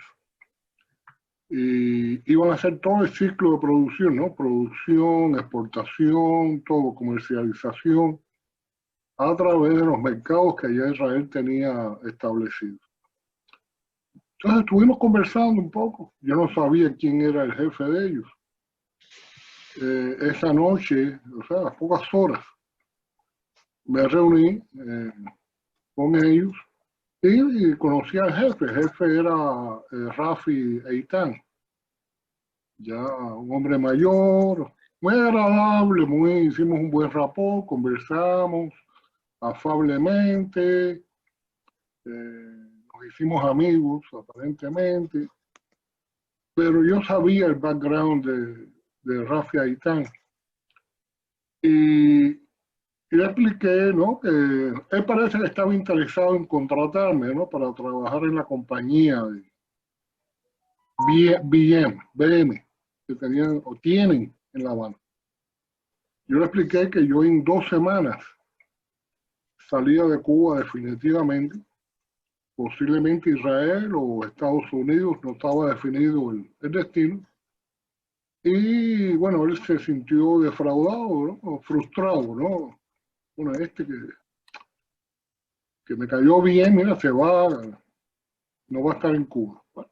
y iban a hacer todo el ciclo de producción, ¿no? Producción, exportación, todo, comercialización, a través de los mercados que allá Israel tenía establecidos. Entonces estuvimos conversando un poco. Yo no sabía quién era el jefe de ellos. Esa noche, o sea, a pocas horas, me reuní con ellos y conocí al jefe. El jefe era Rafi Eitan, ya un hombre mayor, muy agradable, hicimos un buen rapport, conversamos afablemente, nos hicimos amigos aparentemente, pero yo sabía el background de Rafi Eitan y le expliqué, ¿no?, que él parece que estaba interesado en contratarme, ¿no?, para trabajar en la compañía de BM, que tenían o tienen en La Habana. Yo le expliqué que yo en 2 semanas salía de Cuba definitivamente, posiblemente Israel o Estados Unidos, no estaba definido el destino, Y bueno, él se sintió defraudado, ¿no? O frustrado, ¿no? Bueno, que me cayó bien, mira, se va, no va a estar en Cuba. Bueno,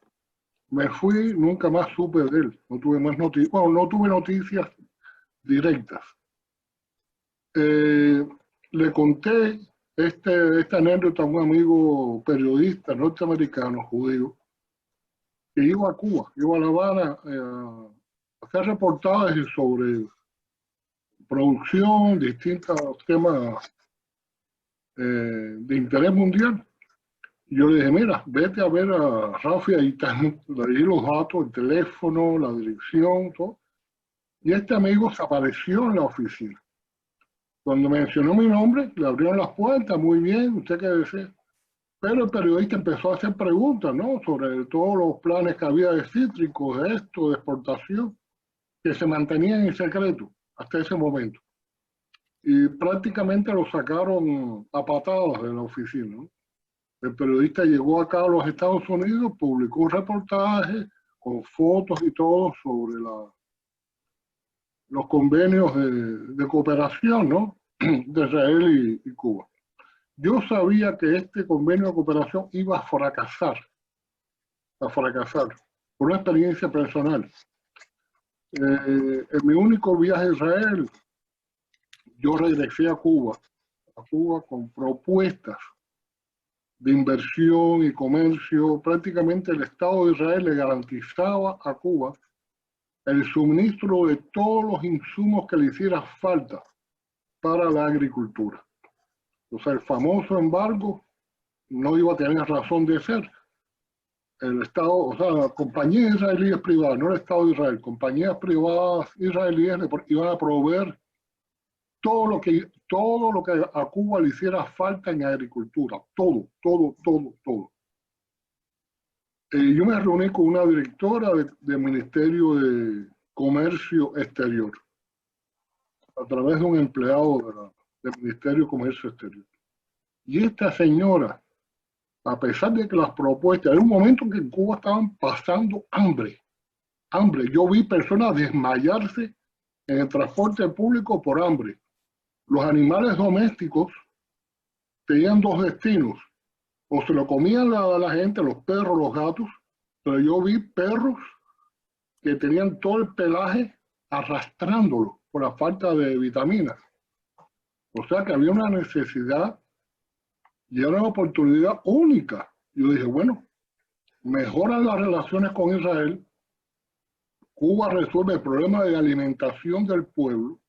me fui, nunca más supe de él, no tuve más noticias, bueno, no tuve noticias directas. Le conté esta anécdota a un amigo periodista norteamericano, judío, que iba a Cuba, iba a La Habana a hacer reportajes sobre producción, distintos temas de interés mundial. Y yo le dije, mira, vete a ver a Rafi Aitán, le di los datos, el teléfono, la dirección, todo. Y este amigo se apareció en la oficina. Cuando mencionó mi nombre, le abrieron las puertas, muy bien, usted qué desea. Pero el periodista empezó a hacer preguntas, ¿no? Sobre todos los planes que había de cítricos, de esto, de exportación, que se mantenían en secreto hasta ese momento. Y prácticamente lo sacaron a patadas de la oficina, ¿no? El periodista llegó acá a los Estados Unidos, publicó un reportaje con fotos y todo sobre los convenios de cooperación, ¿no? De Israel y Cuba. Yo sabía que este convenio de cooperación iba a fracasar, por una experiencia personal. En mi único viaje a Israel, yo regresé a Cuba con propuestas de inversión y comercio. Prácticamente el Estado de Israel le garantizaba a Cuba el suministro de todos los insumos que le hiciera falta para la agricultura. O sea, el famoso embargo no iba a tener razón de ser. El Estado, o sea, compañías israelíes privadas, no el Estado de Israel, compañías privadas israelíes iban a proveer todo lo que a Cuba le hiciera falta en agricultura, todo. Yo me reuní con una directora del Ministerio de Comercio Exterior, a través de un empleado del Ministerio de Comercio Exterior. Y esta señora, a pesar de que las propuestas, era un momento en que en Cuba estaban pasando hambre. Yo vi personas desmayarse en el transporte público por hambre. Los animales domésticos tenían dos destinos: o se lo comían la gente, los perros, los gatos, pero yo vi perros que tenían todo el pelaje arrastrándolo por la falta de vitaminas. O sea que había una necesidad y era una oportunidad única. Yo dije, bueno, mejoran las relaciones con Israel, Cuba resuelve el problema de alimentación del pueblo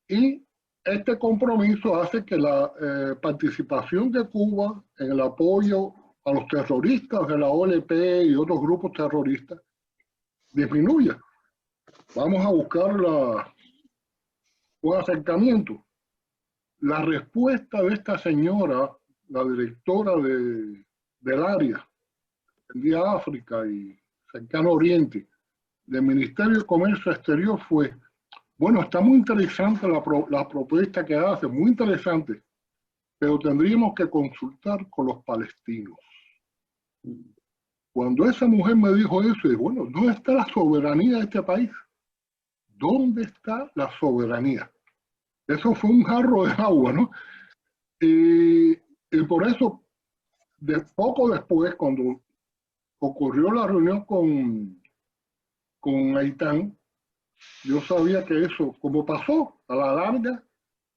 y este compromiso hace que la participación de Cuba en el apoyo a los terroristas de la OLP y otros grupos terroristas disminuya. Vamos a buscar un acercamiento. La respuesta de esta señora, la directora del área, de África y Cercano Oriente, del Ministerio de Comercio Exterior fue: bueno, está muy interesante la propuesta que hace, muy interesante, pero tendríamos que consultar con los palestinos. Cuando esa mujer me dijo eso, dije, bueno, ¿dónde está la soberanía de este país? ¿Dónde está la soberanía? Eso fue un jarro de agua, ¿no? Y por eso, poco después, cuando ocurrió la reunión con Aitán, yo sabía que eso, como pasó a la larga,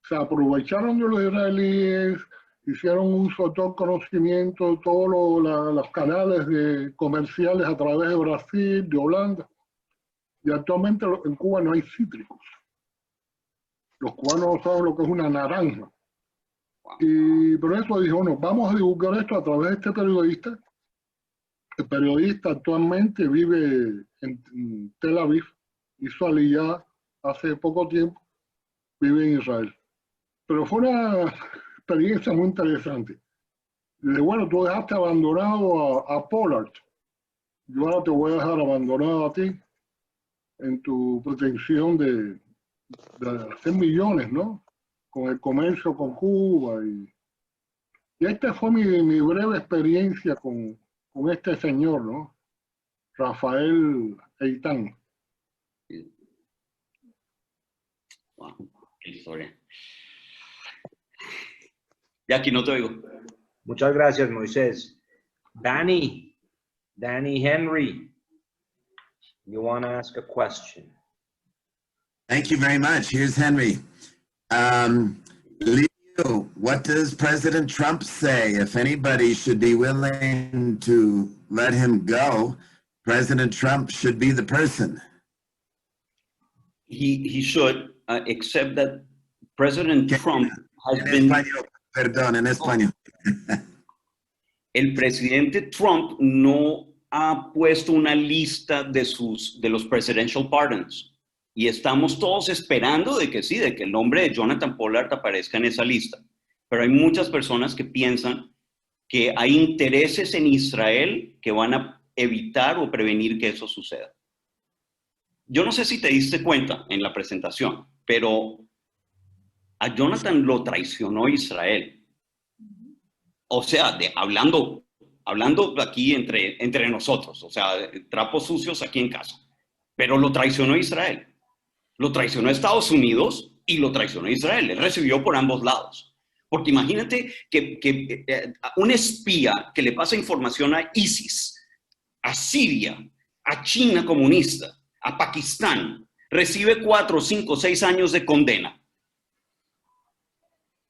se aprovecharon de los israelíes, hicieron uso de todo el conocimiento, de todos los canales comerciales a través de Brasil, de Holanda. Y actualmente en Cuba no hay cítricos. Los cubanos no saben lo que es una naranja. Y por eso dijo, bueno, vamos a divulgar esto a través de este periodista. El periodista actualmente vive en Tel Aviv, hizo aliyá hace poco tiempo, vive en Israel. Pero fue una experiencia muy interesante. Dije, bueno, tú dejaste abandonado a Pollard, yo ahora te voy a dejar abandonado a ti en tu pretensión de hacer millones, ¿no? Con el comercio con Cuba. Y esta fue mi breve experiencia con este señor, ¿no? Rafael Aitán. Wow, qué historia. Ya aquí no te oigo. Muchas gracias, Moisés. Danny Henry, you want to ask a question? Thank you very much. Here's Henry. Leo, what does President Trump say? If anybody should be willing to let him go, President Trump should be the person. He should, except that President Trump has En been... español, perdón, en español. El presidente Trump no ha puesto una lista de los presidential pardons. Y estamos todos esperando de que sí, de que el nombre de Jonathan Pollard aparezca en esa lista. Pero hay muchas personas que piensan que hay intereses en Israel que van a evitar o prevenir que eso suceda. Yo no sé si te diste cuenta en la presentación, pero a Jonathan lo traicionó Israel. O sea, hablando aquí entre nosotros, o sea, trapos sucios aquí en casa. Pero lo traicionó Israel. Lo traicionó Estados Unidos y lo traicionó Israel. Él recibió por ambos lados. Porque imagínate que un espía que le pasa información a ISIS, a Siria, a China comunista, a Pakistán, recibe 4, 5, 6 años de condena.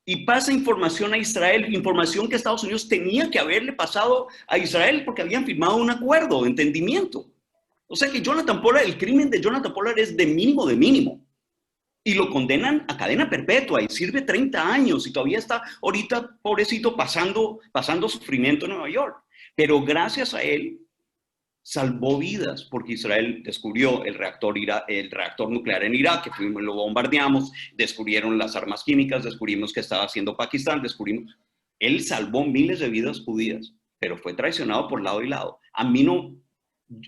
Y pasa información a Israel, información que Estados Unidos tenía que haberle pasado a Israel porque habían firmado un acuerdo de entendimiento. O sea que Jonathan Pollard, el crimen de Jonathan Pollard es de mínimo. Y lo condenan a cadena perpetua y sirve 30 años y todavía está ahorita, pobrecito, pasando sufrimiento en Nueva York. Pero gracias a él salvó vidas porque Israel descubrió el reactor nuclear en Irak, que lo bombardeamos, descubrieron las armas químicas, descubrimos qué estaba haciendo Pakistán, él salvó miles de vidas judías, pero fue traicionado por lado y lado.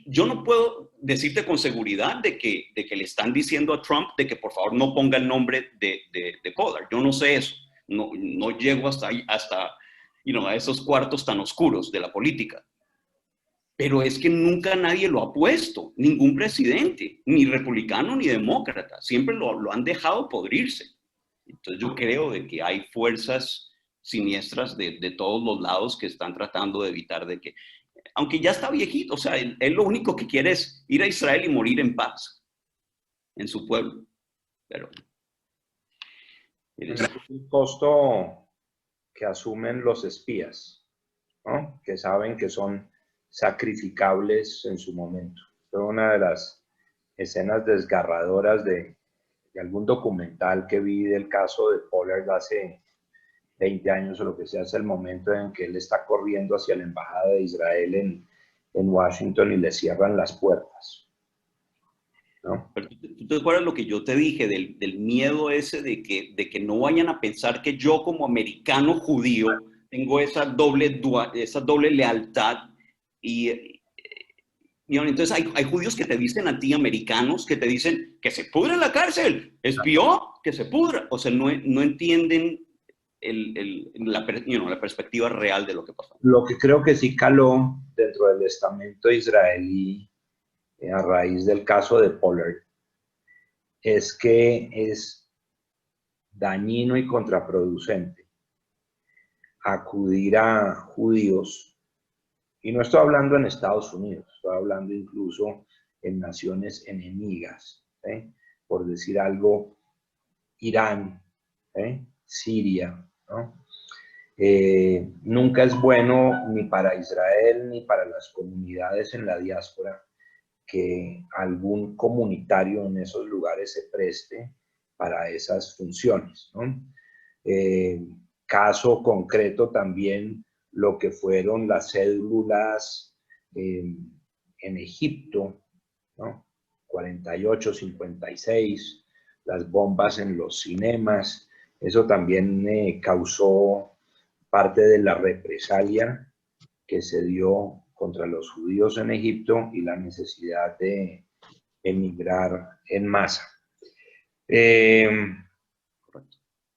Yo no puedo decirte con seguridad de que le están diciendo a Trump de que por favor no ponga el nombre de Pollard. Yo no sé eso. No llego hasta a esos cuartos tan oscuros de la política. Pero es que nunca nadie lo ha puesto, ningún presidente, ni republicano ni demócrata. Siempre lo han dejado podrirse. Entonces yo creo de que hay fuerzas siniestras de todos los lados que están tratando de evitar de que, aunque ya está viejito, o sea, él lo único que quiere es ir a Israel y morir en paz en su pueblo. Pero es un costo que asumen los espías, ¿no? Que saben que son sacrificables en su momento. Fue una de las escenas desgarradoras de algún documental que vi del caso de Pollard hace 20 años o lo que sea, hasta el momento en que él está corriendo hacia la embajada de Israel en Washington y le cierran las puertas, ¿no? Pero ¿tú te acuerdas lo que yo te dije del miedo ese de que no vayan a pensar que yo como americano judío tengo esa doble lealtad? Y entonces hay judíos que te dicen a ti, americanos, que te dicen que se pudra en la cárcel, espió, que se pudra. O sea, no entienden la perspectiva real de lo que pasó. Lo que creo que sí caló dentro del estamento israelí a raíz del caso de Pollard es que es dañino y contraproducente acudir a judíos. Y no estoy hablando en Estados Unidos, estoy hablando incluso en naciones enemigas, por decir algo, Irán, Siria, ¿no? Nunca es bueno ni para Israel ni para las comunidades en la diáspora que algún comunitario en esos lugares se preste para esas funciones, ¿no? Caso concreto también lo que fueron las células en Egipto, ¿no? 48, 56, las bombas en los cinemas, eso también causó parte de la represalia que se dio contra los judíos en Egipto y la necesidad de emigrar en masa.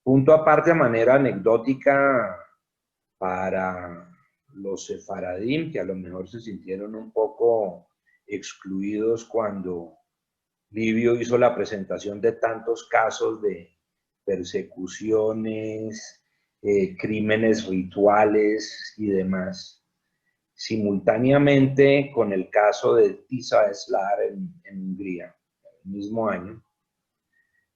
Punto aparte, de manera anecdótica, para los sefaradim, que a lo mejor se sintieron un poco excluidos cuando Livio hizo la presentación de tantos casos de persecuciones, crímenes rituales y demás, simultáneamente con el caso de Tisa Eslar en Hungría. El mismo año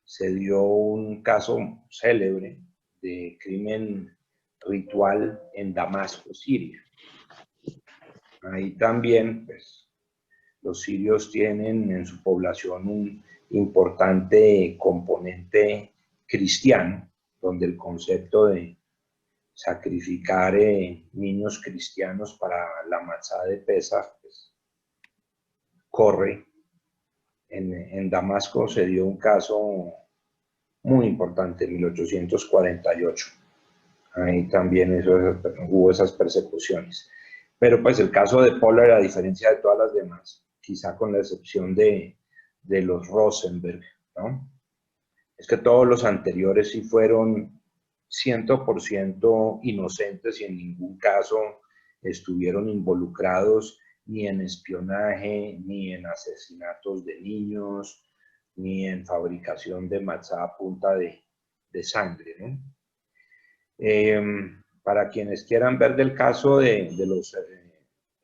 se dio un caso célebre de crimen ritual en Damasco, Siria. Ahí también, pues, los sirios tienen en su población un importante componente cristiano, donde el concepto de sacrificar niños cristianos para la matzá de Pesaj pues, corre. En Damasco se dio un caso muy importante en 1848. Ahí también hubo esas persecuciones. Pero pues el caso de Pollard, a diferencia de todas las demás, quizá con la excepción de los Rosenberg, ¿no? Es que todos los anteriores sí fueron 100% inocentes y en ningún caso estuvieron involucrados ni en espionaje, ni en asesinatos de niños, ni en fabricación de matzá a punta de sangre, ¿no? Para quienes quieran ver del caso de los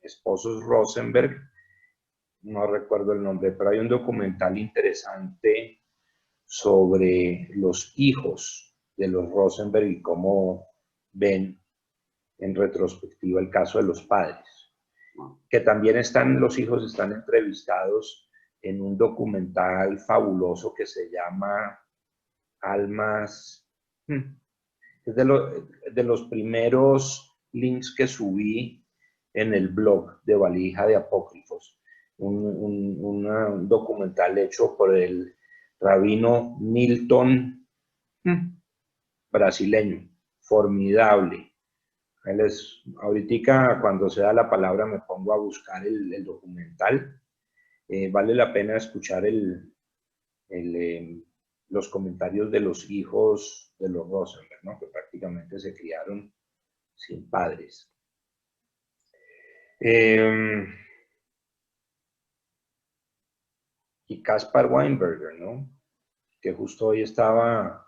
esposos Rosenberg, no recuerdo el nombre, pero hay un documental interesante sobre los hijos de los Rosenberg y cómo ven en retrospectiva el caso de los padres. Que también los hijos están entrevistados en un documental fabuloso que se llama Almas. Es de los primeros links que subí en el blog de Valija de Apócrifos. Un documental hecho por el rabino Milton, brasileño, formidable. Ahorita cuando se da la palabra me pongo a buscar el documental. Vale la pena escuchar los comentarios de los hijos de los Rosenberg, ¿no? Que prácticamente se criaron sin padres. Y Caspar Weinberger, ¿no? Que justo hoy estaba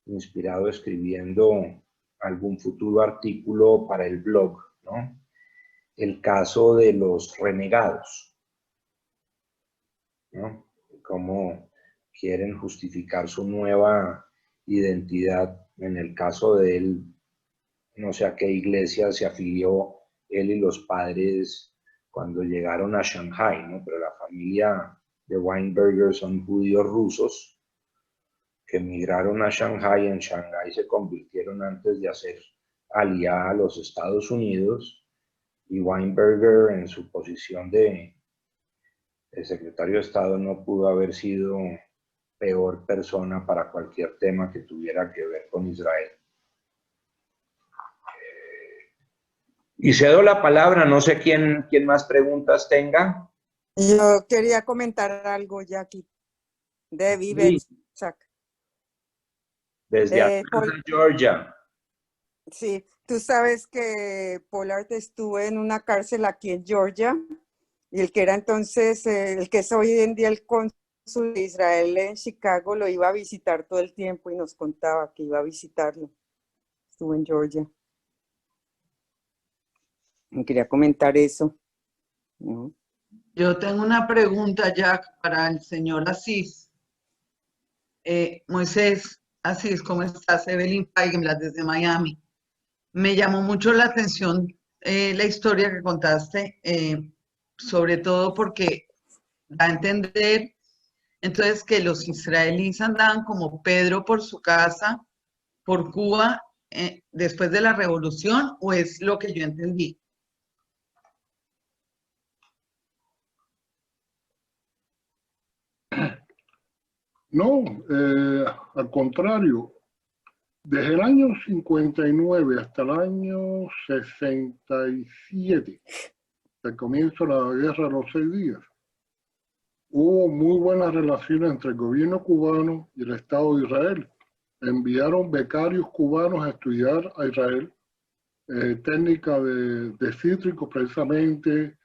inspirado escribiendo algún futuro artículo para el blog, ¿no? El caso de los renegados, ¿no? Cómo quieren justificar su nueva identidad. En el caso de él, no sé a qué iglesia se afilió él y los padres cuando llegaron a Shanghái, ¿no? Pero la familia de Weinberger son judíos rusos que emigraron a Shanghái. En Shanghái se convirtieron antes de hacer aliyá a los Estados Unidos, y Weinberger, en su posición de secretario de Estado, no pudo haber sido peor persona para cualquier tema que tuviera que ver con Israel. Y cedo la palabra, no sé quién más preguntas tenga. Yo quería comentar algo, Jackie, de Vivechak. Desde Atlanta, Georgia. Sí, tú sabes que Pollard estuvo en una cárcel aquí en Georgia, y el que era entonces, el que es hoy en día el cónsul de Israel en Chicago, lo iba a visitar todo el tiempo y nos contaba que iba a visitarlo. Estuvo en Georgia. Me quería comentar eso. ¿No? Yo tengo una pregunta, Jack, para el señor Asís. Moisés Asís, ¿cómo estás? Evelyn Feigenblatt desde Miami. Me llamó mucho la atención la historia que contaste, sobre todo porque da a entender entonces que los israelíes andaban como Pedro por su casa, por Cuba, después de la revolución, ¿o es lo que yo entendí? No, al contrario, desde el año 59 hasta el año 67, el comienzo de la Guerra de los 6 días, hubo muy buenas relaciones entre el gobierno cubano y el Estado de Israel. Enviaron becarios cubanos a estudiar a Israel, técnicas de cítricos precisamente,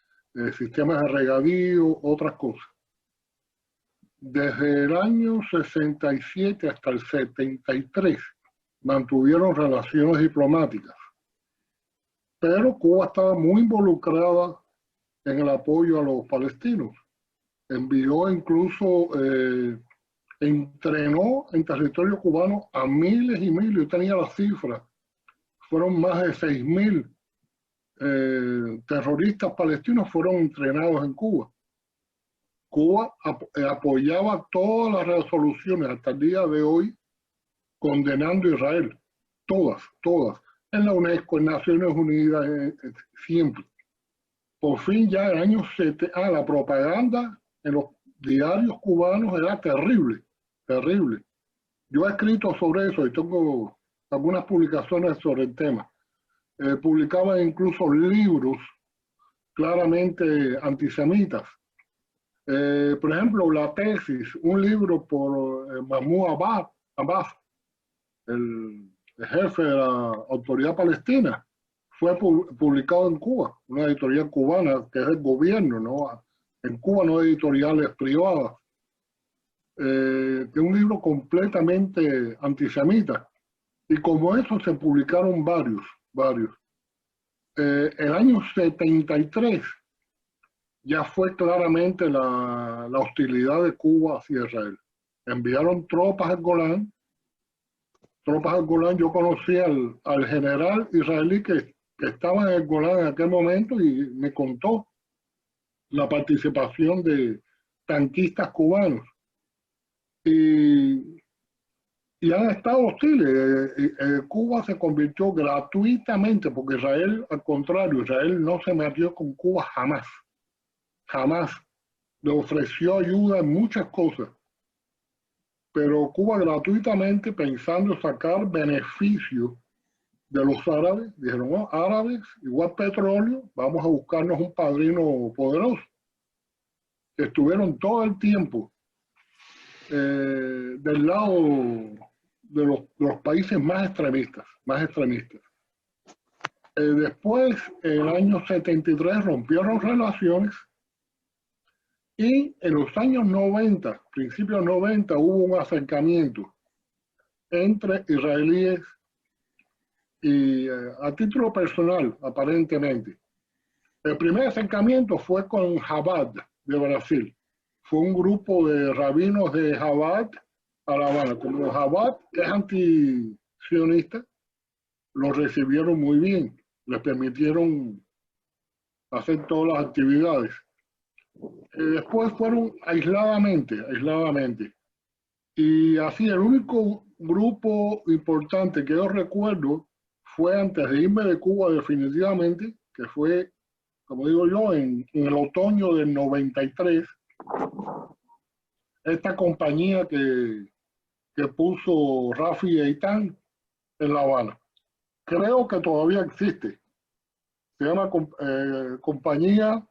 sistemas de regadío, otras cosas. desde el año 67 hasta el 73 mantuvieron relaciones diplomáticas, pero Cuba estaba muy involucrada en el apoyo a los palestinos. Envió incluso, entrenó en territorio cubano a miles y miles, yo tenía la cifra, fueron más de 6.000 terroristas palestinos fueron entrenados en Cuba. Cuba apoyaba todas las resoluciones hasta el día de hoy condenando a Israel, todas, en la UNESCO, en Naciones Unidas, siempre. Por fin ya en el año 70, la propaganda en los diarios cubanos era terrible. Yo he escrito sobre eso y tengo algunas publicaciones sobre el tema. Publicaba incluso libros claramente antisemitas. Por ejemplo, La Tesis, un libro por Mahmoud Abbas, el jefe de la Autoridad Palestina, fue publicado en Cuba, una editorial cubana que es del gobierno, ¿no? En Cuba no hay editoriales privadas. Es un libro completamente antisemita. Y como eso se publicaron varios. El año 73 ya fue claramente la hostilidad de Cuba hacia Israel. Enviaron tropas al Golán. Yo conocí al general israelí que estaba en el Golán en aquel momento y me contó la participación de tanquistas cubanos. Y han estado hostiles. Cuba se convirtió gratuitamente, porque Israel, al contrario, Israel no se metió con Cuba jamás. Le ofreció ayuda en muchas cosas. Pero Cuba gratuitamente, pensando sacar beneficio de los árabes, dijeron, no, árabes, igual petróleo, vamos a buscarnos un padrino poderoso. Estuvieron todo el tiempo del lado de los países más extremistas. Después, en el año 73, rompieron relaciones y en los años 90, principios 90, hubo un acercamiento entre israelíes y a título personal, aparentemente. El primer acercamiento fue con Chabad de Brasil. Fue un grupo de rabinos de Chabad a La Habana. Como Chabad es antisionista, lo recibieron muy bien. Les permitieron hacer todas las actividades. Después fueron aisladamente. Y así el único grupo importante que yo recuerdo fue antes de irme de Cuba definitivamente, que fue, como digo yo, en el otoño del 93, esta compañía que puso Rafi Eitan en La Habana. Creo que todavía existe. Se llama compañía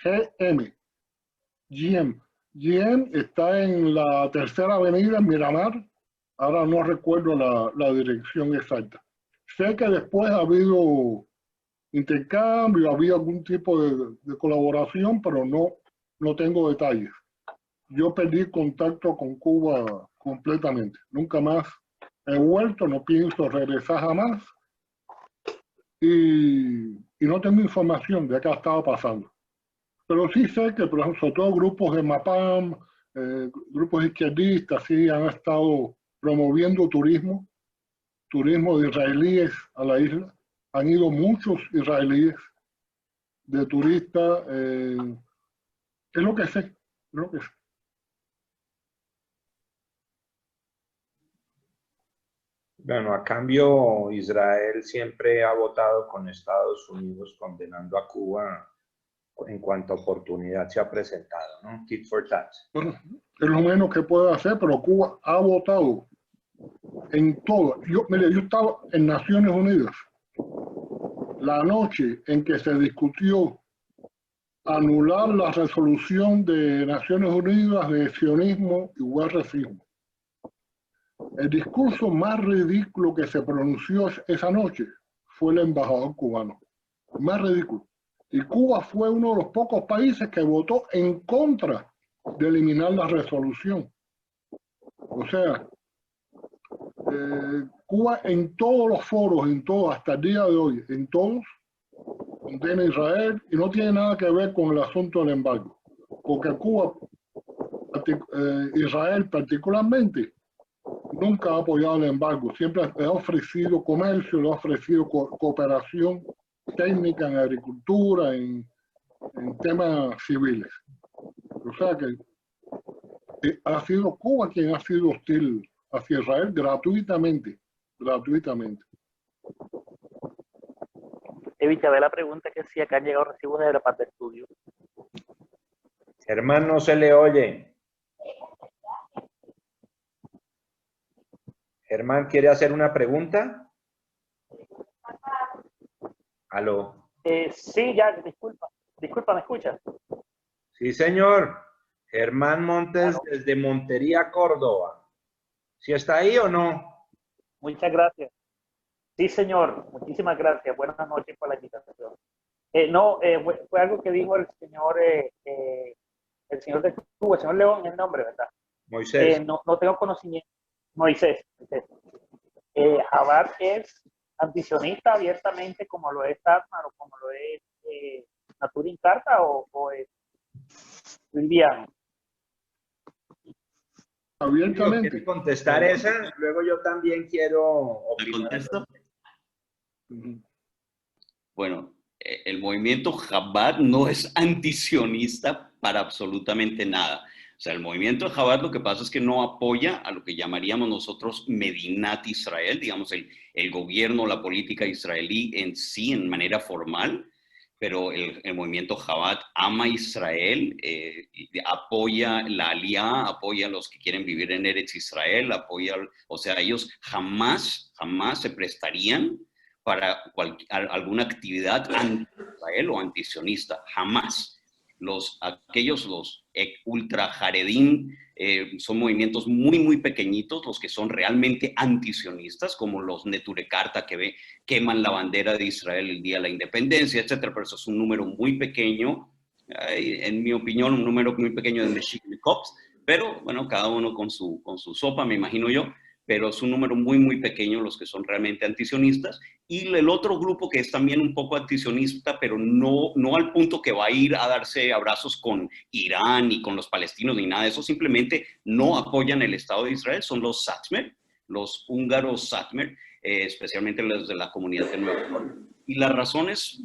GM. GM está en la Tercera Avenida en Miramar. Ahora no recuerdo la dirección exacta. Sé que después ha habido intercambio, había algún tipo de colaboración, pero no tengo detalles. Yo perdí contacto con Cuba completamente. Nunca más he vuelto, no pienso regresar jamás. Y no tengo información de qué estaba pasando. Pero sí sé que, por ejemplo, sobre todo grupos de MAPAM, grupos izquierdistas, sí han estado promoviendo turismo de israelíes a la isla. Han ido muchos israelíes de turistas. Es lo que sé. Bueno, a cambio, Israel siempre ha votado con Estados Unidos condenando a Cuba en cuanto oportunidad se ha presentado, ¿no? Tit for tat. Bueno, es lo menos que puede hacer, pero Cuba ha votado en todo. Mire, yo estaba en Naciones Unidas la noche en que se discutió anular la resolución de Naciones Unidas de sionismo igual racismo. El discurso más ridículo que se pronunció esa noche fue el embajador cubano. Más ridículo. Y Cuba fue uno de los pocos países que votó en contra de eliminar la resolución. O sea, Cuba en todos los foros, en todo, hasta el día de hoy, en todos, condena a Israel y no tiene nada que ver con el asunto del embargo. Porque Cuba, Israel particularmente, nunca ha apoyado el embargo. Siempre le ha ofrecido comercio, le ha ofrecido cooperación técnica en agricultura, en temas civiles. O sea que ha sido Cuba quien ha sido hostil hacia Israel gratuitamente. Evita la pregunta que si acá han llegado recibos de la parte de estudio. Germán, no se le oye. Germán, ¿quiere hacer una pregunta? ¿Aló? Sí, ya, disculpa, ¿me escuchas? Sí, señor. Germán Montes desde Montería, Córdoba. ¿Sí está ahí o no? Muchas gracias. Sí, señor, muchísimas gracias. Buenas noches por la invitación. Fue algo que dijo el señor de Cuba, el señor León, es el nombre, ¿verdad? Moisés. No tengo conocimiento. Moisés. Jabad es antisionista abiertamente como lo es Tatmar o como lo es Naturin Carta o es liviano. Abiertamente. ¿Quiere contestar esa? Luego yo también quiero opinar. ¿Contesto? Bueno, el movimiento Chabad no es antisionista para absolutamente nada. O sea, el movimiento Chabad lo que pasa es que no apoya a lo que llamaríamos nosotros Medinat Israel, digamos el gobierno, la política israelí en sí, en manera formal, pero el movimiento Chabad ama a Israel, apoya la Aliyá, apoya a los que quieren vivir en Eretz Israel, o sea, ellos jamás se prestarían para alguna actividad anti-Israel o antisionista, jamás. Los ultra jaredín son movimientos muy pequeñitos, los que son realmente antisionistas, como los Neture Karta que queman la bandera de Israel el día de la independencia, etcétera, pero eso es un número muy pequeño, en mi opinión, un número muy pequeño de Meshiknikovs, pero bueno, cada uno con su sopa, me imagino yo, pero es un número muy pequeño los que son realmente antisionistas. Y el otro grupo que es también un poco antisionista, pero no al punto que va a ir a darse abrazos con Irán y con los palestinos ni nada de eso, simplemente no apoyan el Estado de Israel, son los Satmer, los húngaros Satmer, especialmente los de la comunidad de Nueva York. Y las razones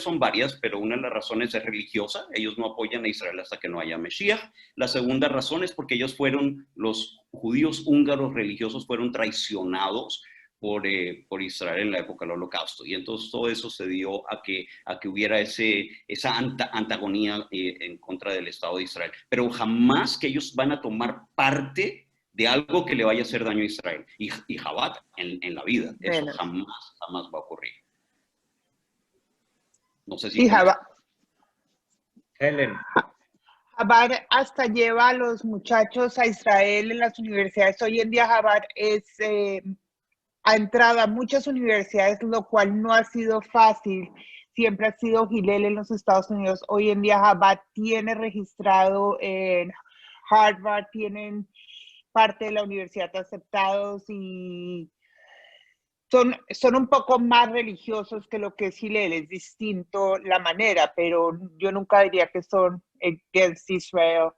son varias, pero una de las razones es religiosa. Ellos no apoyan a Israel hasta que no haya Mesías. La segunda razón es porque los judíos húngaros religiosos fueron traicionados por Israel en la época del Holocausto. Y entonces todo eso se dio a que hubiera esa antagonía en contra del Estado de Israel. Pero jamás que ellos van a tomar parte de algo que le vaya a hacer daño a Israel. Y Chabad en la vida. Eso jamás va a ocurrir. No sé si... Helen. Chabad hasta lleva a los muchachos a Israel en las universidades. Hoy en día Chabad ha entrado a muchas universidades, lo cual no ha sido fácil. Siempre ha sido Hillel en los Estados Unidos. Hoy en día Chabad tiene registrado en Harvard, tienen parte de la universidad aceptados y son un poco más religiosos que lo que es Hillel. Es distinto la manera, pero yo nunca diría que son against Israel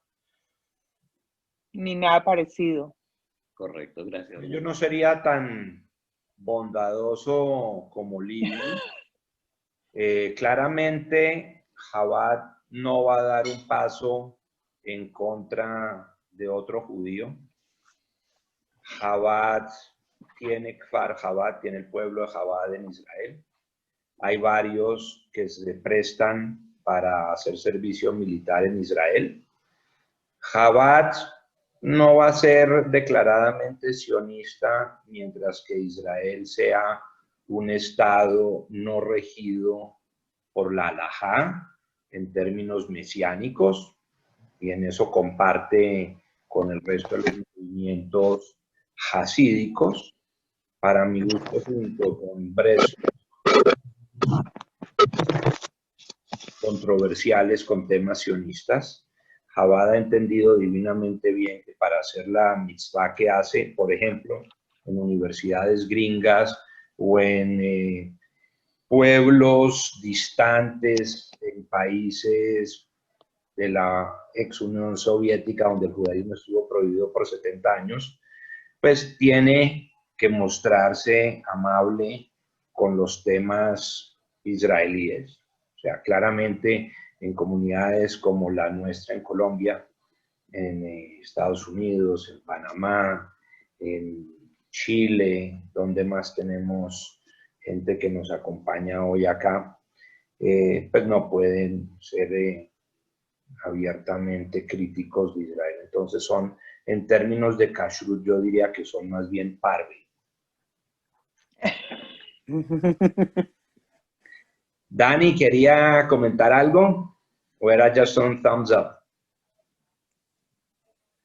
ni nada parecido. Correcto, gracias. Yo no sería tan bondadoso como Lili. Claramente, Chabad no va a dar un paso en contra de otro judío. Chabad tiene Kfar Chabad, tiene el pueblo de Chabad en Israel. Hay varios que se prestan para hacer servicio militar en Israel. Chabad no va a ser declaradamente sionista mientras que Israel sea un estado no regido por la halajá en términos mesiánicos, y en eso comparte con el resto de los movimientos hasídicos. Para mi gusto, junto con Breslev, controversiales con temas sionistas. Jabad ha entendido divinamente bien que para hacer la mitzvah que hace, por ejemplo, en universidades gringas o en pueblos distantes, en países de la ex Unión Soviética, donde el judaísmo estuvo prohibido por 70 años, pues tiene que mostrarse amable con los temas israelíes. O sea, claramente en comunidades como la nuestra en Colombia, en Estados Unidos, en Panamá, en Chile, donde más tenemos gente que nos acompaña hoy acá, pues no pueden ser abiertamente críticos de Israel. Entonces son, en términos de kashrut, yo diría que son más bien parve. Dani, ¿quería comentar algo? ¿O era just un thumbs up?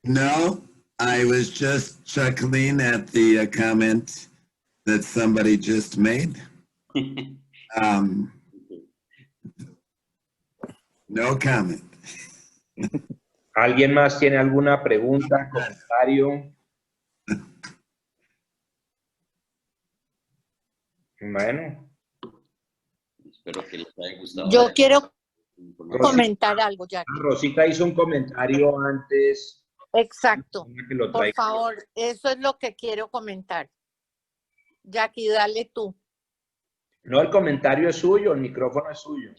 No, I was just chuckling at the comment that somebody just made. No comment. ¿Alguien más tiene alguna pregunta, comentario? Bueno. Espero que les haya gustado. Yo quiero Rosita, comentar algo, Jackie. Rosita hizo un comentario antes. Exacto. Que lo Por traiga. favor, eso es lo que quiero comentar. Jackie, dale tú. No, el comentario es suyo, el micrófono es suyo.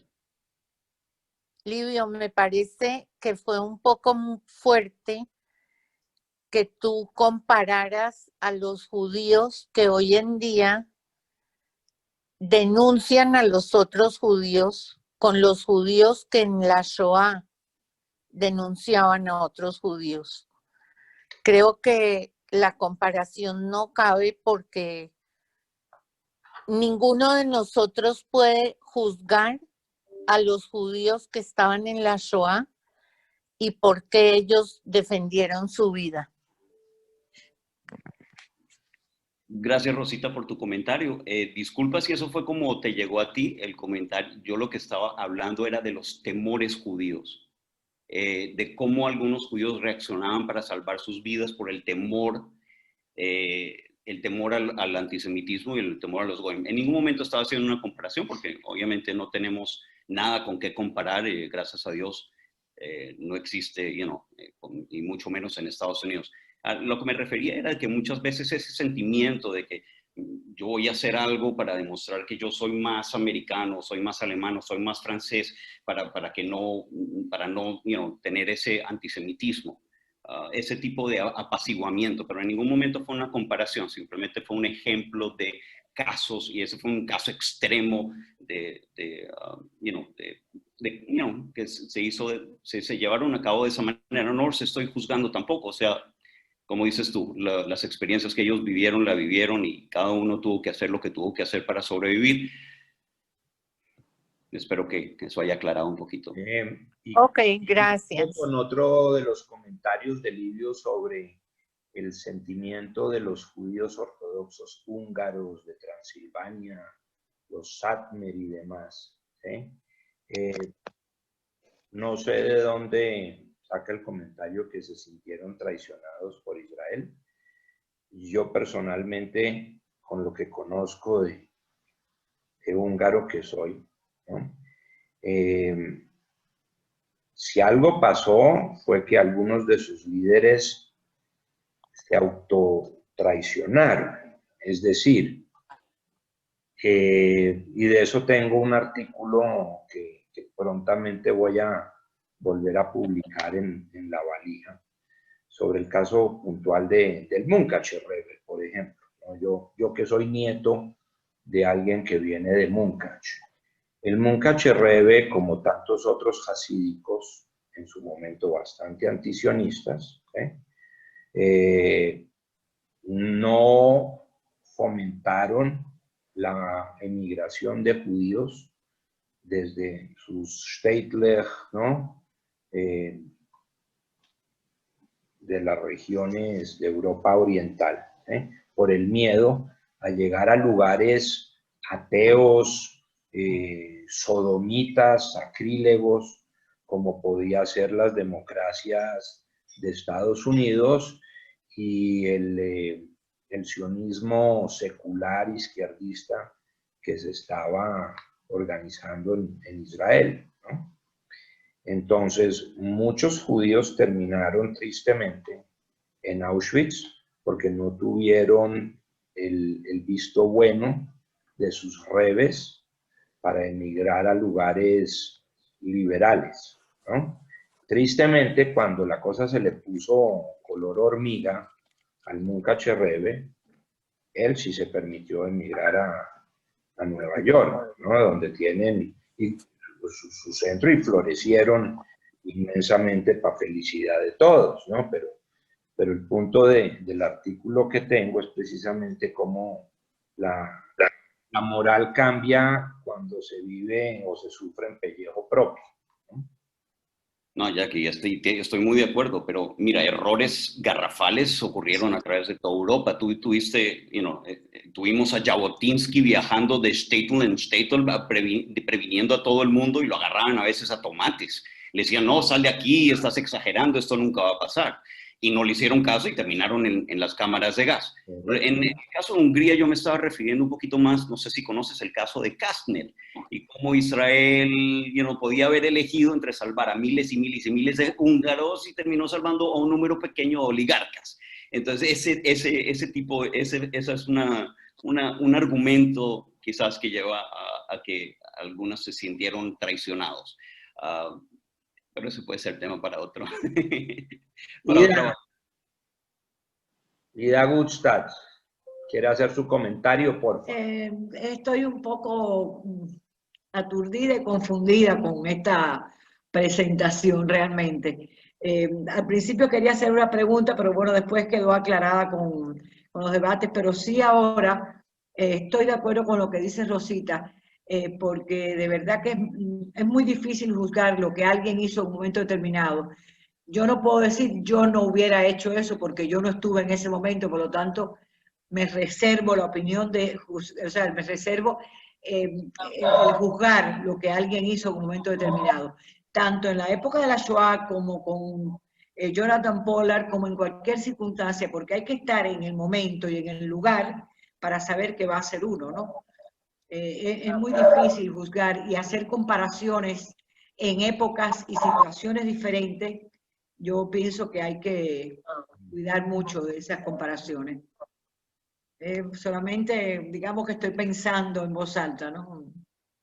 Livio, me parece que fue un poco fuerte que tú compararas a los judíos que hoy en día denuncian a los otros judíos con los judíos que en la Shoah denunciaban a otros judíos. Creo que la comparación no cabe porque ninguno de nosotros puede juzgar a los judíos que estaban en la Shoah y por qué ellos defendieron su vida. Gracias, Rosita, por tu comentario. Disculpa si eso fue como te llegó a ti el comentario. Yo lo que estaba hablando era de los temores judíos, de cómo algunos judíos reaccionaban para salvar sus vidas por el temor al antisemitismo y el temor a los goyim. En ningún momento estaba haciendo una comparación porque obviamente no tenemos nada con qué comparar, gracias a Dios no existe, y mucho menos en Estados Unidos. A lo que me refería era que muchas veces ese sentimiento de que yo voy a hacer algo para demostrar que yo soy más americano, soy más alemán, soy más francés, para no tener ese antisemitismo, ese tipo de apaciguamiento, pero en ningún momento fue una comparación, simplemente fue un ejemplo de casos, y ese fue un caso extremo que se llevaron a cabo de esa manera. No los estoy juzgando tampoco, o sea, como dices tú, las experiencias que ellos vivieron, la vivieron y cada uno tuvo que hacer lo que tuvo que hacer para sobrevivir. Espero que eso haya aclarado un poquito. Ok, gracias. Con otro de los comentarios de Livio sobre el sentimiento de los judíos ortodoxos húngaros de Transilvania, los Satmer y demás. No sé de dónde saca el comentario que se sintieron traicionados por Israel. Yo personalmente, con lo que conozco de húngaro que soy, ¿no? Si algo pasó fue que algunos de sus líderes se autotraicionaron. Es decir, y de eso tengo un artículo que prontamente voy a volver a publicar en La Valija, sobre el caso puntual del Munkacher Rebbe, por ejemplo, ¿no? Yo que soy nieto de alguien que viene de Munkach. El Munkacher Rebbe, como tantos otros hasídicos, en su momento bastante antisionistas, no fomentaron la emigración de judíos desde sus Stadtler, ¿no? De las regiones de Europa Oriental, por el miedo a llegar a lugares ateos, sodomitas, sacrílegos, como podía ser las democracias de Estados Unidos y el sionismo secular izquierdista que se estaba organizando en Israel, ¿no? Entonces, muchos judíos terminaron tristemente en Auschwitz porque no tuvieron el visto bueno de sus rebes para emigrar a lugares liberales, ¿no? Tristemente, cuando la cosa se le puso color hormiga al Munkacher Rebbe, él sí se permitió emigrar a Nueva York, ¿no? Donde tienen su centro y florecieron inmensamente para felicidad de todos, ¿no? Pero el punto del artículo que tengo es precisamente cómo la moral cambia cuando se vive o se sufre en pellejo propio, ¿no? No, Jackie, estoy muy de acuerdo, pero mira, errores garrafales ocurrieron a través de toda Europa. Tuvimos a Jabotinsky viajando de shtetl en shtetl, previniendo a todo el mundo, y lo agarraban a veces a tomates. Le decían, no, sal de aquí, estás exagerando, esto nunca va a pasar. Y no le hicieron caso y terminaron en las cámaras de gas. En el caso de Hungría yo me estaba refiriendo un poquito más, no sé si conoces el caso de Kastner, y cómo Israel podía haber elegido entre salvar a miles y miles y miles de húngaros y terminó salvando a un número pequeño de oligarcas. Entonces ese es un argumento quizás que lleva a que algunos se sintieron traicionados. Pero ese puede ser tema para otro. Ida Gutstadt, ¿quiere hacer su comentario, por favor? Estoy un poco aturdida y confundida con esta presentación realmente. Al principio quería hacer una pregunta, pero bueno, después quedó aclarada con los debates, pero sí ahora estoy de acuerdo con lo que dice Rosita, porque de verdad que es muy difícil juzgar lo que alguien hizo en un momento determinado. Yo no puedo decir yo no hubiera hecho eso porque yo no estuve en ese momento, por lo tanto me reservo la opinión me reservo el juzgar lo que alguien hizo en un momento determinado, tanto en la época de la Shoah como con Jonathan Pollard, como en cualquier circunstancia, porque hay que estar en el momento y en el lugar para saber qué va a hacer uno, ¿no? Es muy difícil juzgar y hacer comparaciones en épocas y situaciones diferentes. Yo pienso que hay que cuidar mucho de esas comparaciones. Solamente, digamos que estoy pensando en voz alta, ¿no?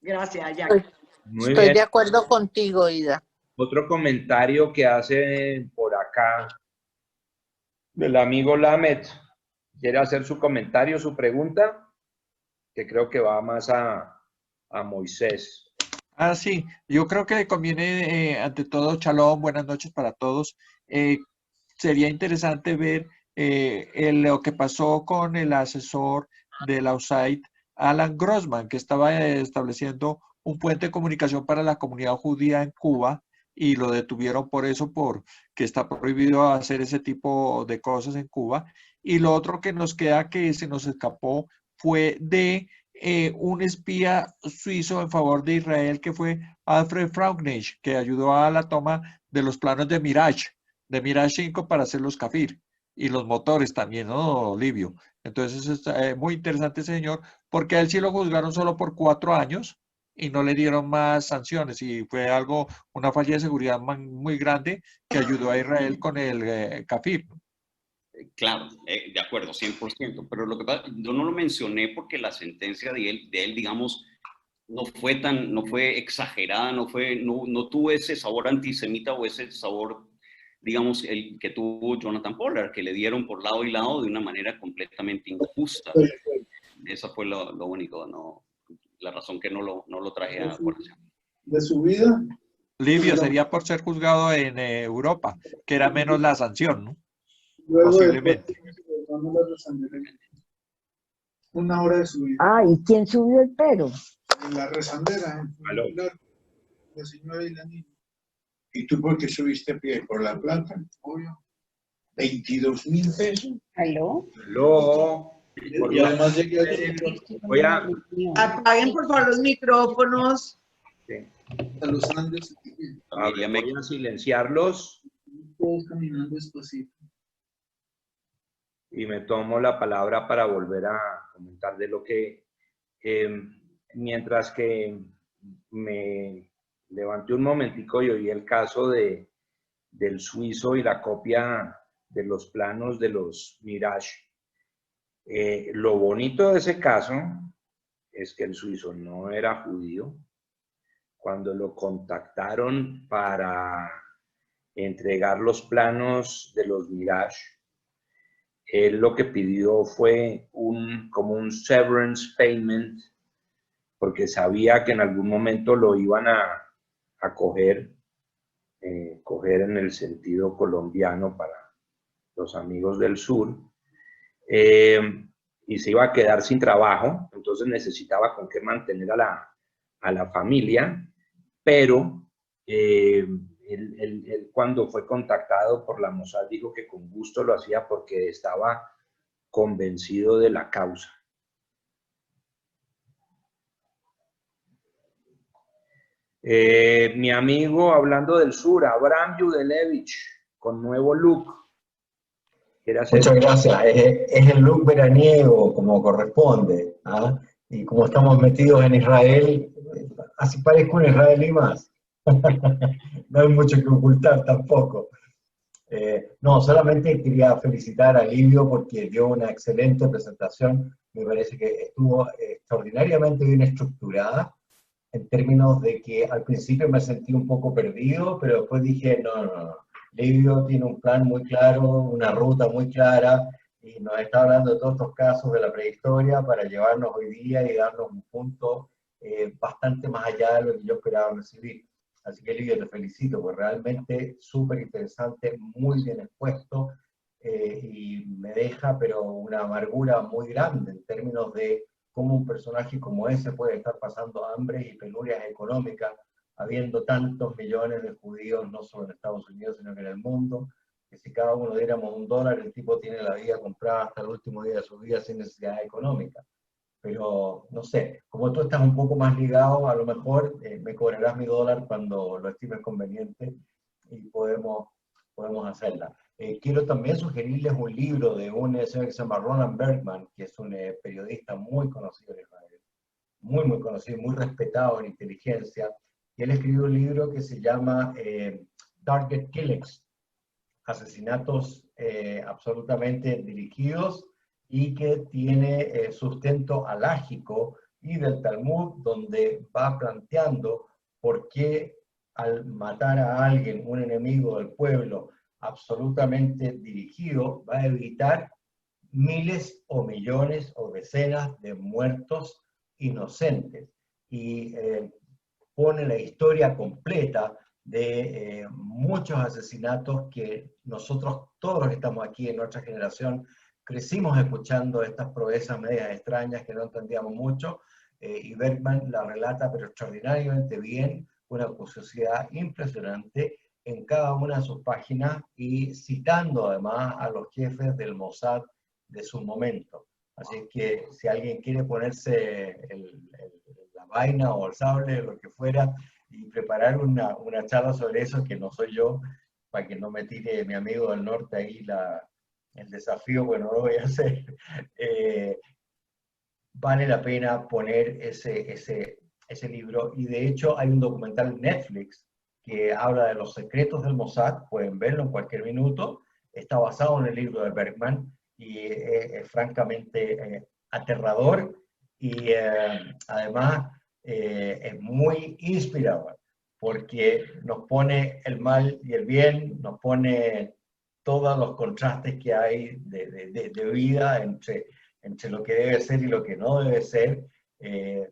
Gracias, Jack. Estoy de acuerdo contigo, Ida. Otro comentario que hace por acá del amigo Lamet. ¿Quiere hacer su comentario, su pregunta? Que creo que va más a Moisés. Sí, yo creo que conviene, ante todo, Shalom, buenas noches para todos. Sería interesante ver lo que pasó con el asesor de la USAID, Alan Grossman, que estaba estableciendo un puente de comunicación para la comunidad judía en Cuba, y lo detuvieron por eso, porque está prohibido hacer ese tipo de cosas en Cuba. Y lo otro que nos queda, que se nos escapó, fue de un espía suizo en favor de Israel, que fue Alfred Fraunich, que ayudó a la toma de los planos de Mirage 5 para hacer los Kafir, y los motores también, ¿no, Livio? Entonces es muy interesante ese señor, porque a él sí lo juzgaron solo por 4 años y no le dieron más sanciones, y fue una falla de seguridad muy grande que ayudó a Israel con el Kafir. Claro, de acuerdo, 100%, pero lo que pasa, yo no lo mencioné porque la sentencia de él, digamos, no fue exagerada, no tuvo ese sabor antisemita o ese sabor, digamos, el que tuvo Jonathan Pollard, que le dieron por lado y lado de una manera completamente injusta. Esa fue lo único, ¿no? La razón que no lo traje a colación. ¿De su vida? Livio, sería por ser juzgado en Europa, que era menos la sanción, ¿no? Luego posiblemente. Una hora de su vida. ¿Y quién subió el pero? La rezandera, la señora y la niña. ¿Y tú por qué subiste a pie? ¿Por la plata? Obvio. 22,000 pesos. ¿Aló? Y además llegué voy a... Apaguen por favor los micrófonos. Sí. A los Andes. Voy a silenciarlos. Todos caminando despacito. Y me tomo la palabra para volver a comentar de lo que, mientras que me levanté un momentico y oí el caso del suizo y la copia de los planos de los Mirage. Lo bonito de ese caso es que el suizo no era judío. Cuando lo contactaron para entregar los planos de los Mirage, él lo que pidió fue como un severance payment, porque sabía que en algún momento lo iban a coger en el sentido colombiano para los amigos del sur, y se iba a quedar sin trabajo, entonces necesitaba con qué mantener a la familia, pero él cuando fue contactado por la Mossad dijo que con gusto lo hacía porque estaba convencido de la causa. Mi amigo, hablando del sur, Abraham Yudelevich, con nuevo look. Muchas gracias. Es el look veraniego, como corresponde, ¿ah? Y como estamos metidos en Israel, así parezco un israelí más. No hay mucho que ocultar tampoco. No, solamente quería felicitar a Livio porque dio una excelente presentación. Me parece que estuvo extraordinariamente bien estructurada, en términos de que al principio me sentí un poco perdido, pero después dije, no. Livio tiene un plan muy claro, una ruta muy clara, y nos está hablando de todos estos casos de la prehistoria para llevarnos hoy día y darnos un punto bastante más allá de lo que yo esperaba recibir. Así que Livio, te felicito, porque realmente súper interesante, muy bien expuesto, y me deja pero una amargura muy grande en términos de cómo un personaje como ese puede estar pasando hambre y penurias económicas, habiendo tantos millones de judíos, no solo en Estados Unidos, sino que en el mundo, que si cada uno diéramos $1, el tipo tiene la vida comprada hasta el último día de su vida sin necesidad económica. Pero, no sé, como tú estás un poco más ligado, a lo mejor me cobrarás mi $1 cuando lo estimes conveniente y podemos hacerla. Quiero también sugerirles un libro de un señor que se llama Roland Bergman, que es un periodista muy conocido en Israel, muy conocido, muy respetado en inteligencia, y él escribió un libro que se llama Target Killings, asesinatos absolutamente dirigidos y que tiene sustento halágico y del Talmud, donde va planteando por qué al matar a alguien, un enemigo del pueblo, absolutamente dirigido, va a evitar miles o millones o decenas de muertos inocentes. Y pone la historia completa de muchos asesinatos que nosotros, todos los que estamos aquí en nuestra generación, crecimos escuchando estas proezas medias extrañas que no entendíamos mucho, y Bergman la relata pero extraordinariamente bien, una curiosidad impresionante en cada una de sus páginas y citando además a los jefes del Mossad de su momento. Así que si alguien quiere ponerse la vaina o el sable, lo que fuera, y preparar una charla sobre eso, que no soy yo, para que no me tire mi amigo del norte ahí el desafío, bueno, no lo voy a hacer, vale la pena poner ese libro. Y de hecho hay un documental en Netflix que habla de los secretos del Mossad, pueden verlo en cualquier minuto, está basado en el libro de Bergman, y es francamente aterrador, y además es muy inspirador, porque nos pone el mal y el bien, nos pone todos los contrastes que hay de vida entre lo que debe ser y lo que no debe ser,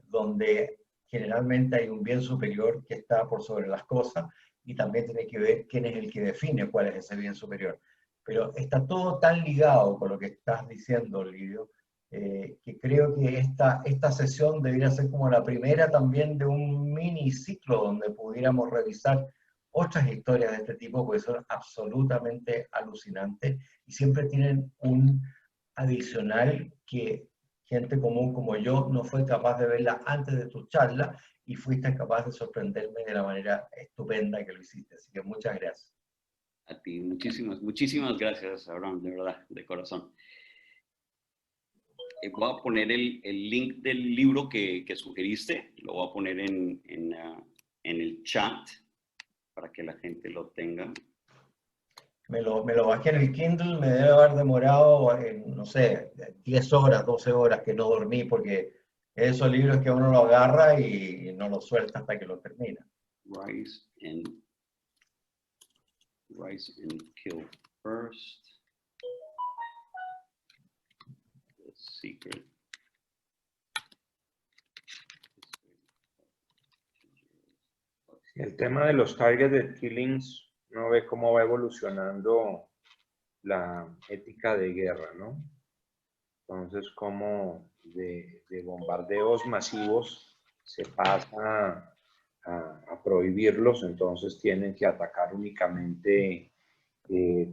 donde generalmente hay un bien superior que está por sobre las cosas, y también tiene que ver quién es el que define cuál es ese bien superior. Pero está todo tan ligado con lo que estás diciendo, Livio, que creo que esta sesión debería ser como la primera también de un mini ciclo donde pudiéramos revisar otras historias de este tipo, porque son absolutamente alucinantes y siempre tienen un adicional que gente común como yo no fue capaz de verla antes de tu charla, y fuiste capaz de sorprenderme de la manera estupenda que lo hiciste. Así que muchas gracias. A ti, muchísimas gracias, Abraham, de verdad, de corazón. Voy a poner el link del libro que sugeriste, lo voy a poner en el chat para que la gente lo tenga. Me lo bajé en el Kindle, me debe haber demorado, no sé, 10 horas, 12 horas que no dormí, porque esos libros que uno lo agarra y no lo suelta hasta que lo termina. Rise and Kill First. The Secret. El tema de los targeted killings, uno ve cómo va evolucionando la ética de guerra, ¿no? Entonces, como de bombardeos masivos se pasa a prohibirlos, entonces tienen que atacar únicamente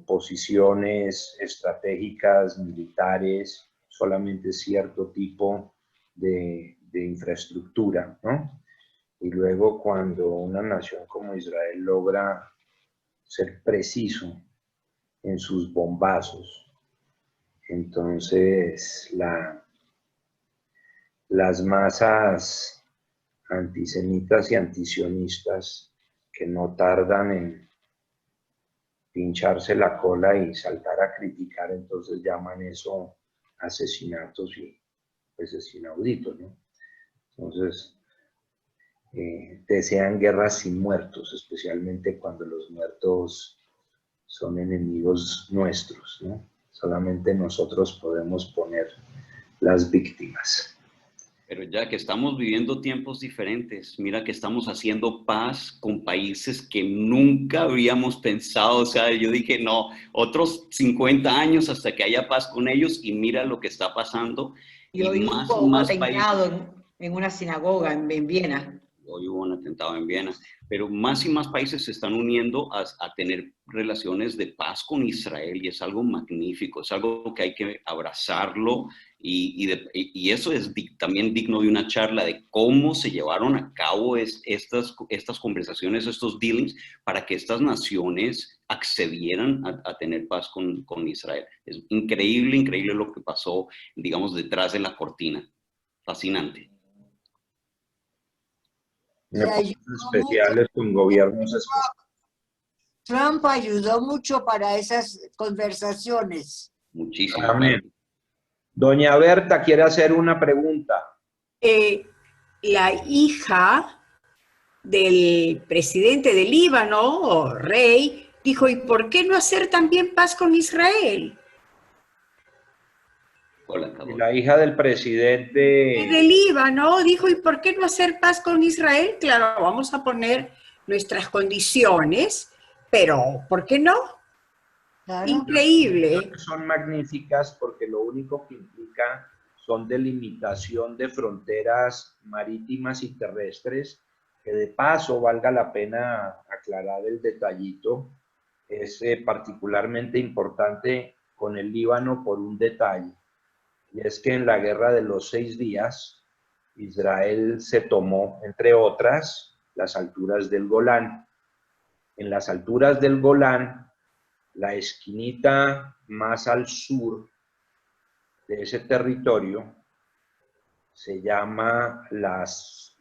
posiciones estratégicas, militares, solamente cierto tipo de infraestructura, ¿no? Y luego cuando una nación como Israel logra ser preciso en sus bombazos, entonces las masas antisemitas y antisionistas que no tardan en pincharse la cola y saltar a criticar, entonces llaman eso asesinatos y pues es inaudito, ¿no? Entonces desean guerras sin muertos, especialmente cuando los muertos son enemigos nuestros, ¿no? Solamente nosotros podemos poner las víctimas. Pero ya que estamos viviendo tiempos diferentes, mira que estamos haciendo paz con países que nunca habíamos pensado. O sea, yo dije, no, otros 50 años hasta que haya paz con ellos, y mira lo que está pasando. Y hoy más hubo y un más atentado países. en una sinagoga en Viena. Hoy hubo un atentado en Viena, pero más y más países se están uniendo a tener relaciones de paz con Israel, y es algo magnífico, es algo que hay que abrazarlo, y eso es también digno de una charla de cómo se llevaron a cabo estas conversaciones, estos dealings, para que estas naciones accedieran a tener paz con Israel. Es increíble, increíble lo que pasó, digamos, detrás de la cortina. Fascinante. Especiales con gobiernos especiales. Trump ayudó mucho para esas conversaciones. Muchísimo. Amén. Doña Berta quiere hacer una pregunta. La hija del presidente del Líbano, o rey, dijo, ¿y por qué no hacer también paz con Israel? Y la hija del presidente Del Líbano dijo, ¿y por qué no hacer paz con Israel? Claro, vamos a poner nuestras condiciones, pero ¿por qué no? Claro. Increíble. Son magníficas porque lo único que implica son delimitación de fronteras marítimas y terrestres, que de paso valga la pena aclarar el detallito, es particularmente importante con el Líbano por un detalle, y es que en la guerra de los 6 días, Israel se tomó, entre otras, las alturas del Golán. En las alturas del Golán, la esquinita más al sur de ese territorio se llama los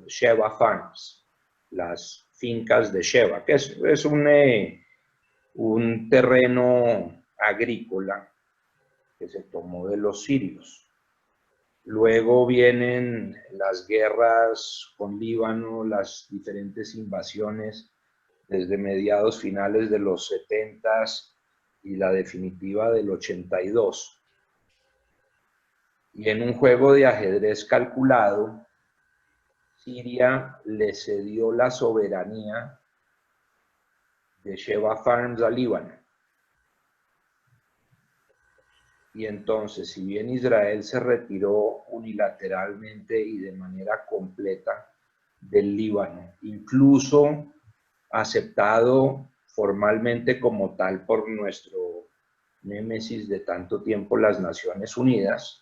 Sheva Farms, las fincas de Sheva, que es un terreno agrícola que se tomó de los sirios. Luego vienen las guerras con Líbano, las diferentes invasiones desde mediados finales de los 70s y la definitiva del 82. Y en un juego de ajedrez calculado, Siria le cedió la soberanía de Sheva Farms a Líbano. Y entonces, si bien Israel se retiró unilateralmente y de manera completa del Líbano, incluso aceptado formalmente como tal por nuestro némesis de tanto tiempo, las Naciones Unidas,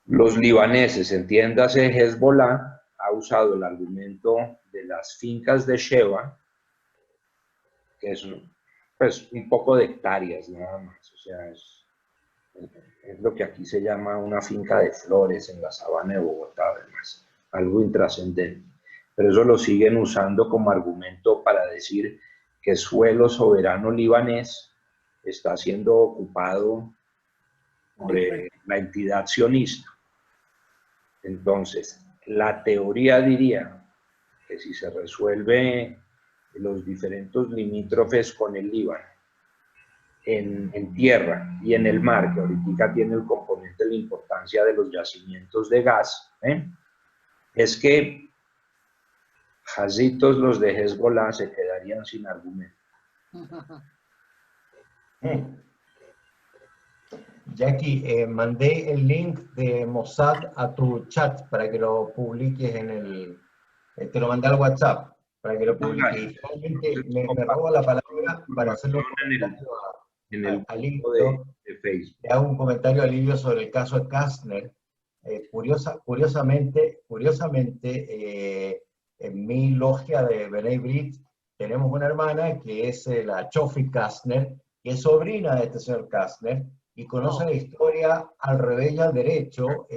los libaneses, entiéndase Hezbollah, ha usado el argumento de las fincas de Sheva, que es pues, un poco de hectáreas nada más, o sea, es lo que aquí se llama una finca de flores en la sabana de Bogotá, además, algo intrascendente. Pero eso lo siguen usando como argumento para decir que suelo soberano libanés está siendo ocupado por la entidad sionista. Entonces, la teoría diría que si se resuelve los diferentes limítrofes con el Líbano en tierra y en el mar, que ahorita tiene el componente de la importancia de los yacimientos de gas, es que jazitos los de Hezbollah se quedarían sin argumento. Jackie, mandé el link de Mossad a tu chat para que lo publiques en el... te lo mandé al WhatsApp para que lo publiques. Y finalmente me robo la palabra para hacerlo a Livio. De Facebook. Le hago un comentario a Livio sobre el caso de Kastner. Curiosamente, en mi logia de Bnei Brit tenemos una hermana que es la Chofi Kastner, que es sobrina de este señor Kastner, y conoce la historia al revés y al derecho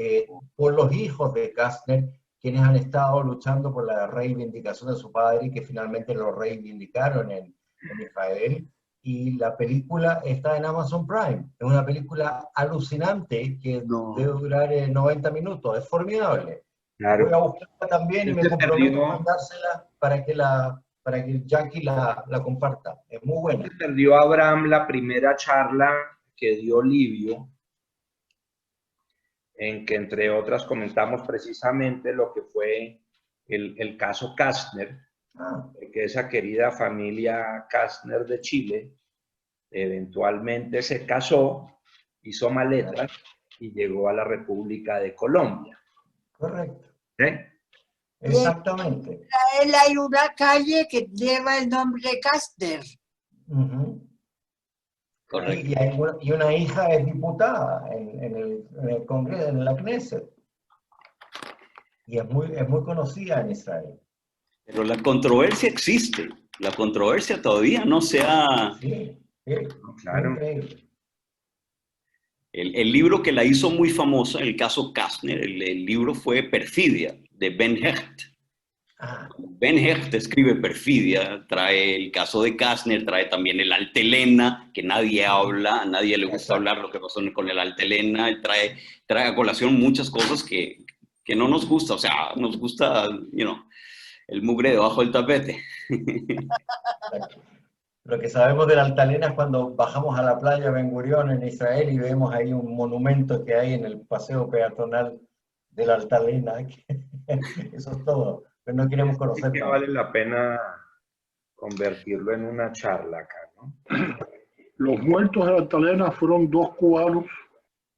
por los hijos de Kastner, quienes han estado luchando por la reivindicación de su padre y que finalmente lo reivindicaron en Israel. Y la película está en Amazon Prime. Es una película alucinante que debe durar 90 minutos. Es formidable. Claro. Voy a buscarla también y me comprometo a mandársela para que Jackie la comparta. Es muy buena. Se perdió Abraham la primera charla que dio Livio, en que entre otras comentamos precisamente lo que fue el caso Kastner, que esa querida familia Kastner de Chile eventualmente se casó, hizo maletas y llegó a la República de Colombia. Correcto. Exactamente. En Israel hay una calle que lleva el nombre de Kastner. Correcto. Y una hija es diputada en el Congreso, en la Knesset. Y es muy conocida en Israel. Pero la controversia existe. La controversia todavía no se ha... Sí, claro. El libro que la hizo muy famosa, el caso Kastner, el libro fue Perfidia, de Ben Hecht. Ben Hecht escribe Perfidia, trae el caso de Kastner, trae también el Alta Elena, que nadie habla, a nadie le gusta hablar lo que pasó con el Alta Elena, él trae a colación muchas cosas que no nos gusta, o sea, nos gusta, el mugre debajo del tapete. Lo que sabemos del Alta Elena es cuando bajamos a la playa Ben Gurión en Israel y vemos ahí un monumento que hay en el paseo peatonal del Alta Elena. Eso es todo. Pero no queremos conocer. Que vale la pena convertirlo en una charla acá, ¿no? Los muertos de Alta Elena fueron dos cubanos,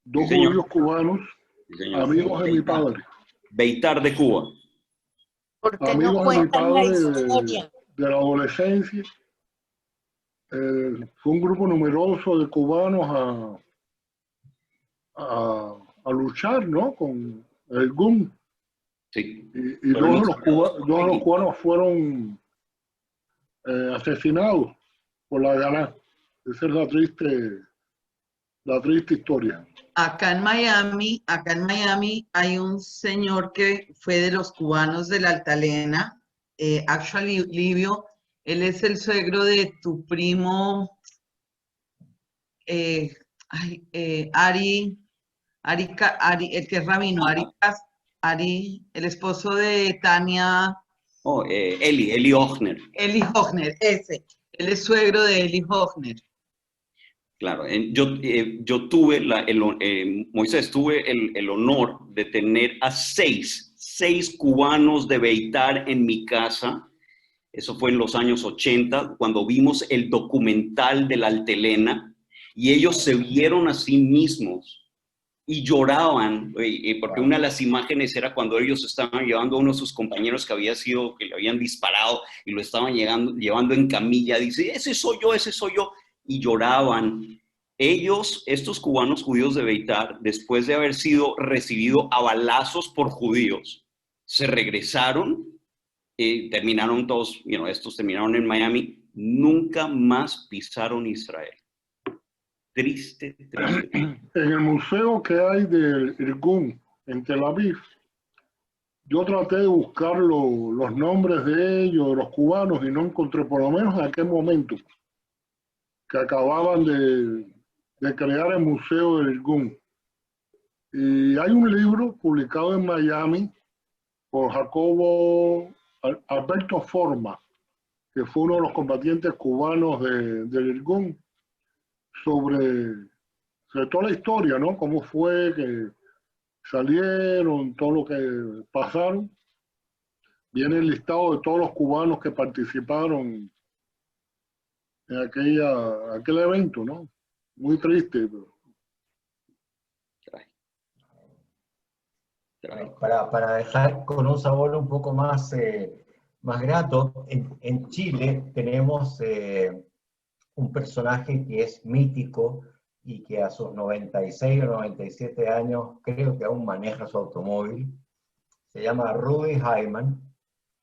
dos judíos cubanos, amigos de mi padre. Beitar de Cuba. Amigos de mi padre de la adolescencia. Fue un grupo numeroso de cubanos a luchar, ¿no? Con el GUN. Sí. Y dos de los cubanos fueron asesinados por la Haganah. Esa es la triste historia. Acá en Miami hay un señor que fue de los cubanos de la Alta Elena, actually Livio. Él es el suegro de tu primo Ari, el que es rabino, Ari, el esposo de Tania. Eli Hochner. Eli Hochner, ese. Él es suegro de Eli Hochner. Claro, yo tuve, Moisés, tuve el honor de tener a seis cubanos de Beitar en mi casa. Eso fue en los años 80, cuando vimos el documental de la Alta Elena, y ellos se vieron a sí mismos y lloraban, porque una de las imágenes era cuando ellos estaban llevando a uno de sus compañeros que le habían disparado y lo estaban llevando en camilla. Dice, ese soy yo, y lloraban. Ellos, estos cubanos judíos de Beitar, después de haber sido recibidos a balazos por judíos, se regresaron, terminaron todos, estos terminaron en Miami, nunca más pisaron Israel. Triste, triste. En el museo que hay del Irgun en Tel Aviv, yo traté de buscar los nombres de ellos, de los cubanos, y no encontré, por lo menos en aquel momento, que acababan de crear el Museo del Irgun. Y hay un libro publicado en Miami por Jacobo Alberto Forma, que fue uno de los combatientes cubanos del Irgun, sobre toda la historia, ¿no? Cómo fue que salieron, todo lo que pasaron. Viene el listado de todos los cubanos que participaron en aquel evento, ¿no? Muy triste. Para dejar con un sabor un poco más grato, en Chile tenemos un personaje que es mítico y que a sus 96 o 97 años creo que aún maneja su automóvil. Se llama Rudy Heimann,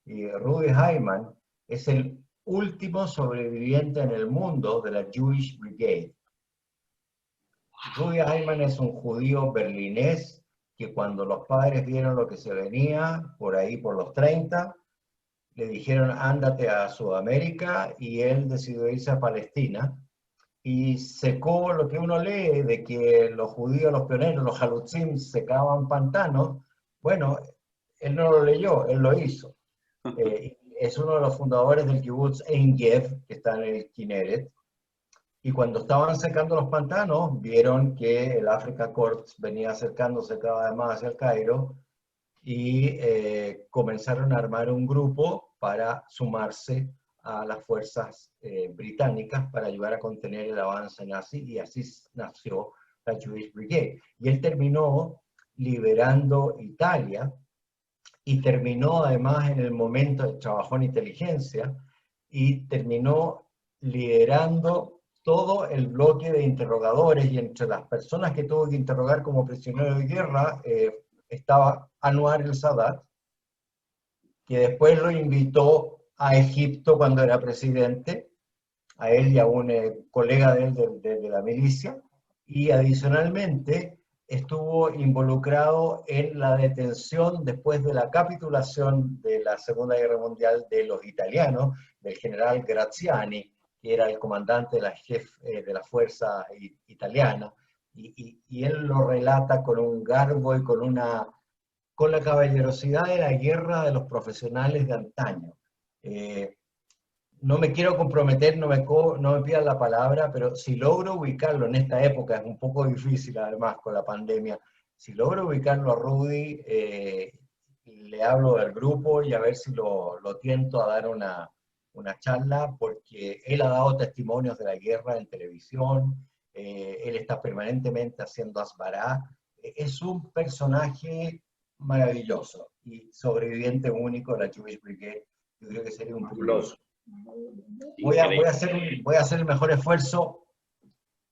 y Rudy Heimann es el último sobreviviente en el mundo de la Jewish Brigade. Rudy Heimann es un judío berlinés que cuando los padres vieron lo que se venía, por ahí por los 30, le dijeron ándate a Sudamérica, y él decidió irse a Palestina, y secó lo que uno lee de que los judíos, los pioneros, los halutzim secaban pantanos. Bueno, él no lo leyó, él lo hizo. Es uno de los fundadores del kibutz Ein Gev, que está en el Kinneret, y cuando estaban secando los pantanos, vieron que el Africa Corps venía acercándose cada vez más hacia el Cairo, y comenzaron a armar un grupo para sumarse a las fuerzas británicas para ayudar a contener el avance nazi, y así nació la Jewish Brigade. Y él terminó liberando Italia, y terminó además en el momento, trabajó en inteligencia, y terminó liderando todo el bloque de interrogadores, y entre las personas que tuvo que interrogar como prisionero de guerra estaba Anwar el-Sadat, que después lo invitó a Egipto cuando era presidente, a él y a un colega de él de la milicia, y adicionalmente estuvo involucrado en la detención después de la capitulación de la Segunda Guerra Mundial de los italianos, del general Graziani, que era el comandante de la fuerza italiana, y él lo relata con un garbo y con la caballerosidad de la guerra de los profesionales de antaño. No me quiero comprometer, no me pidan la palabra, pero si logro ubicarlo en esta época, es un poco difícil además con la pandemia, si logro ubicarlo a Rudy, le hablo del grupo y a ver si lo tiento a dar una charla, porque él ha dado testimonios de la guerra en televisión, él está permanentemente haciendo asbará, es un personaje maravilloso y sobreviviente único de la Jewish Brigade. Yo creo que sería un privilegio. Voy a hacer el mejor esfuerzo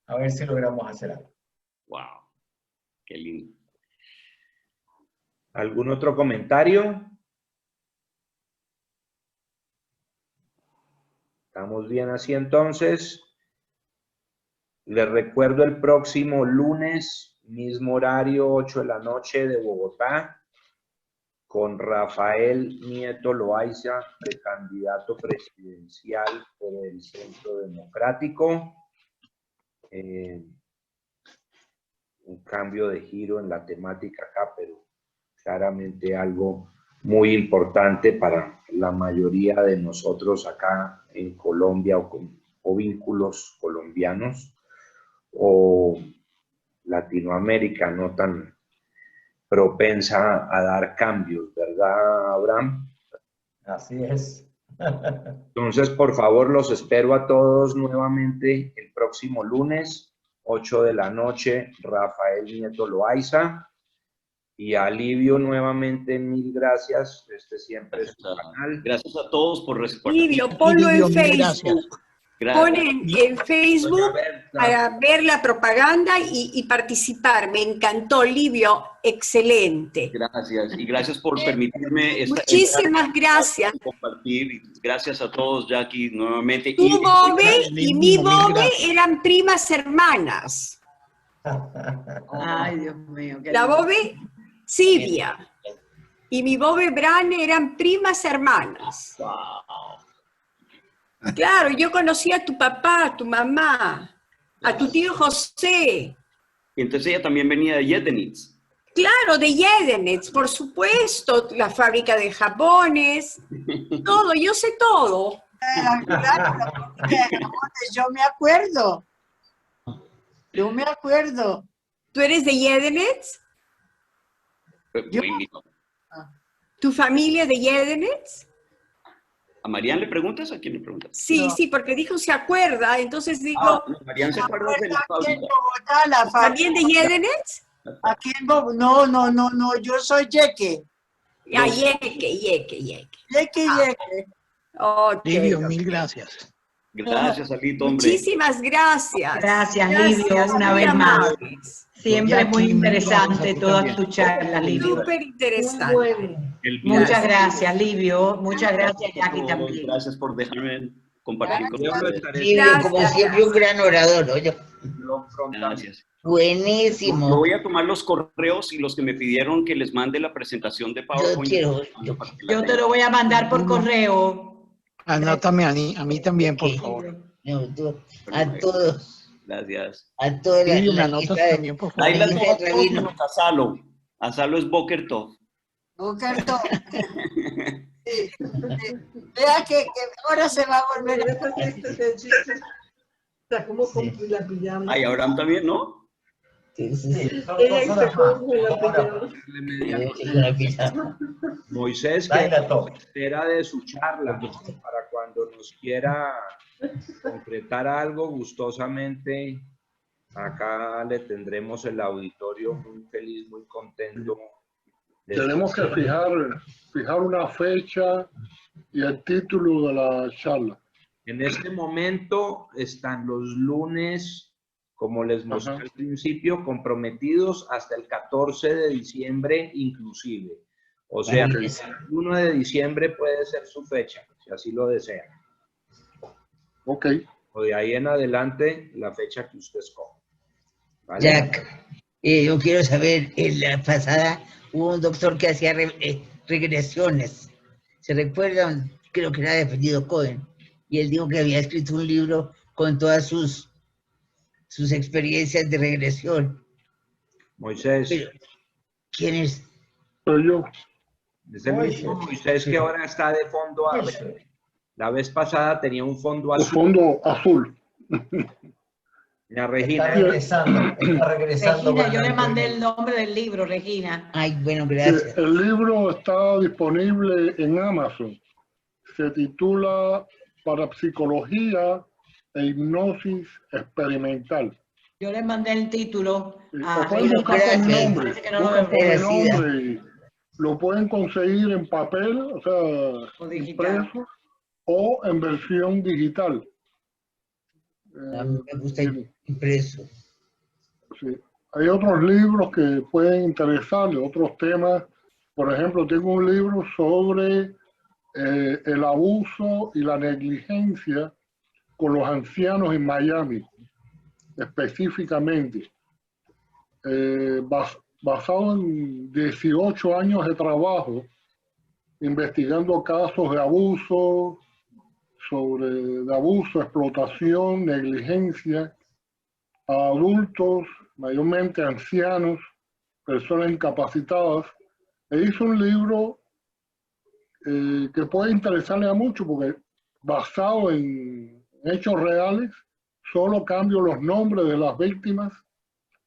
a ver si logramos hacer algo. Wow, qué lindo. ¿Algún otro comentario? ¿Estamos bien así entonces? Les recuerdo el próximo lunes, mismo horario, 8 de la noche de Bogotá, con Rafael Nieto Loaiza, precandidato presidencial por el Centro Democrático. Un cambio de giro en la temática acá, pero claramente algo muy importante para la mayoría de nosotros acá en Colombia o vínculos colombianos o Latinoamérica no tan propensa a dar cambios, ¿verdad, Abraham? Así es. Entonces, por favor, los espero a todos nuevamente el próximo lunes, 8 de la noche, Rafael Nieto Loaiza. Y a Livio nuevamente, mil gracias. Este siempre es su canal. Gracias a todos por responder. Livio, ponlo en Facebook. Ponen en Facebook para ver la propaganda y participar. Me encantó, Livio, excelente. Gracias, y gracias por permitirme Muchísimas gracias. compartir. Y gracias a todos, Jackie, nuevamente. Tu Bobe y mi Bobe eran primas hermanas. Ay, Dios mío. La Bobe Silvia y mi Bobe Bran eran primas hermanas. Claro, yo conocí a tu papá, a tu mamá, a tu tío José. Y entonces ella también venía de Yedenitz. Claro, de Yedenetz, por supuesto, la fábrica de jabones, todo, yo sé todo. Claro, yo me acuerdo. Yo me acuerdo. ¿Tú eres de Yedenetz? ¿Tu familia es de Yedenetz? ¿A Marian le preguntas o a quién le preguntas? Sí, sí, porque dijo se acuerda, entonces digo... No, Marian se acuerda de la fábrica. ¿También de Yedenetz? Aquí en Bogotá, no, yo soy Yeque. Ah, Yeque. Yeque. Ok. Livio, mil gracias. Gracias, Alito, hombre. Muchísimas gracias. Gracias, Livio, una muy vez más. amables. Siempre muy interesante todas tus charlas, Livio. Súper interesante. Muchas gracias, Livio. Muchas gracias, Jackie, también. Gracias por dejarme compartir con ustedes. Livio, como siempre, un gran orador, oye. Gracias. Buenísimo. Yo voy a tomar los correos y los que me pidieron que les mande la presentación de PowerPoint. Yo te lo voy a mandar por correo. Anótame a mí también, por favor. A todos. Gracias. A todas Livio, me las anotas también, por favor. Ahí las a Salo. A Salo es Boker Tov. Bokerto. Vea que ahora se va a volver a... ¿Cómo compré la pijama? Ay, Abraham también, ¿no? Moisés, que espera de su charla para cuando nos quiera concretar algo gustosamente, acá le tendremos el auditorio muy feliz, muy contento. Tenemos que fijar una fecha y el título de la charla. En este momento están los lunes, como les mostré al principio, comprometidos hasta el 14 de diciembre inclusive. O sea, el 1 de diciembre puede ser su fecha, si así lo desean. Ok. O de ahí en adelante, la fecha que usted escoja. ¿Vale? Jack, yo quiero saber, en la pasada hubo un doctor que hacía regresiones. ¿Se recuerdan? Creo que era de apellido Cohen. Y él dijo que había escrito un libro con todas sus experiencias de regresión. Moisés. Pero, ¿quién es? Soy yo. Es el mismo Moisés que ahora está de fondo azul. La vez pasada tenía un fondo azul. Fondo azul. Doña Regina. Está regresando. Regina, yo le mandé el nombre del libro, Regina. Ay, bueno, gracias. El libro está disponible en Amazon. Se titula Parapsicología e hipnosis experimental. Yo le mandé el título. Lo pueden buscar con el nombre. Buscan por el nombre y lo pueden conseguir en papel, o sea, impreso, o en versión digital. A mí me gusta impreso. Sí. Hay otros libros que pueden interesarle, otros temas. Por ejemplo, tengo un libro sobre el abuso y la negligencia con los ancianos en Miami, específicamente, basado en 18 años de trabajo, investigando casos de abuso, explotación, negligencia, a adultos, mayormente ancianos, personas incapacitadas. E hizo un libro que puede interesarle a mucho porque basado en hechos reales, solo cambio los nombres de las víctimas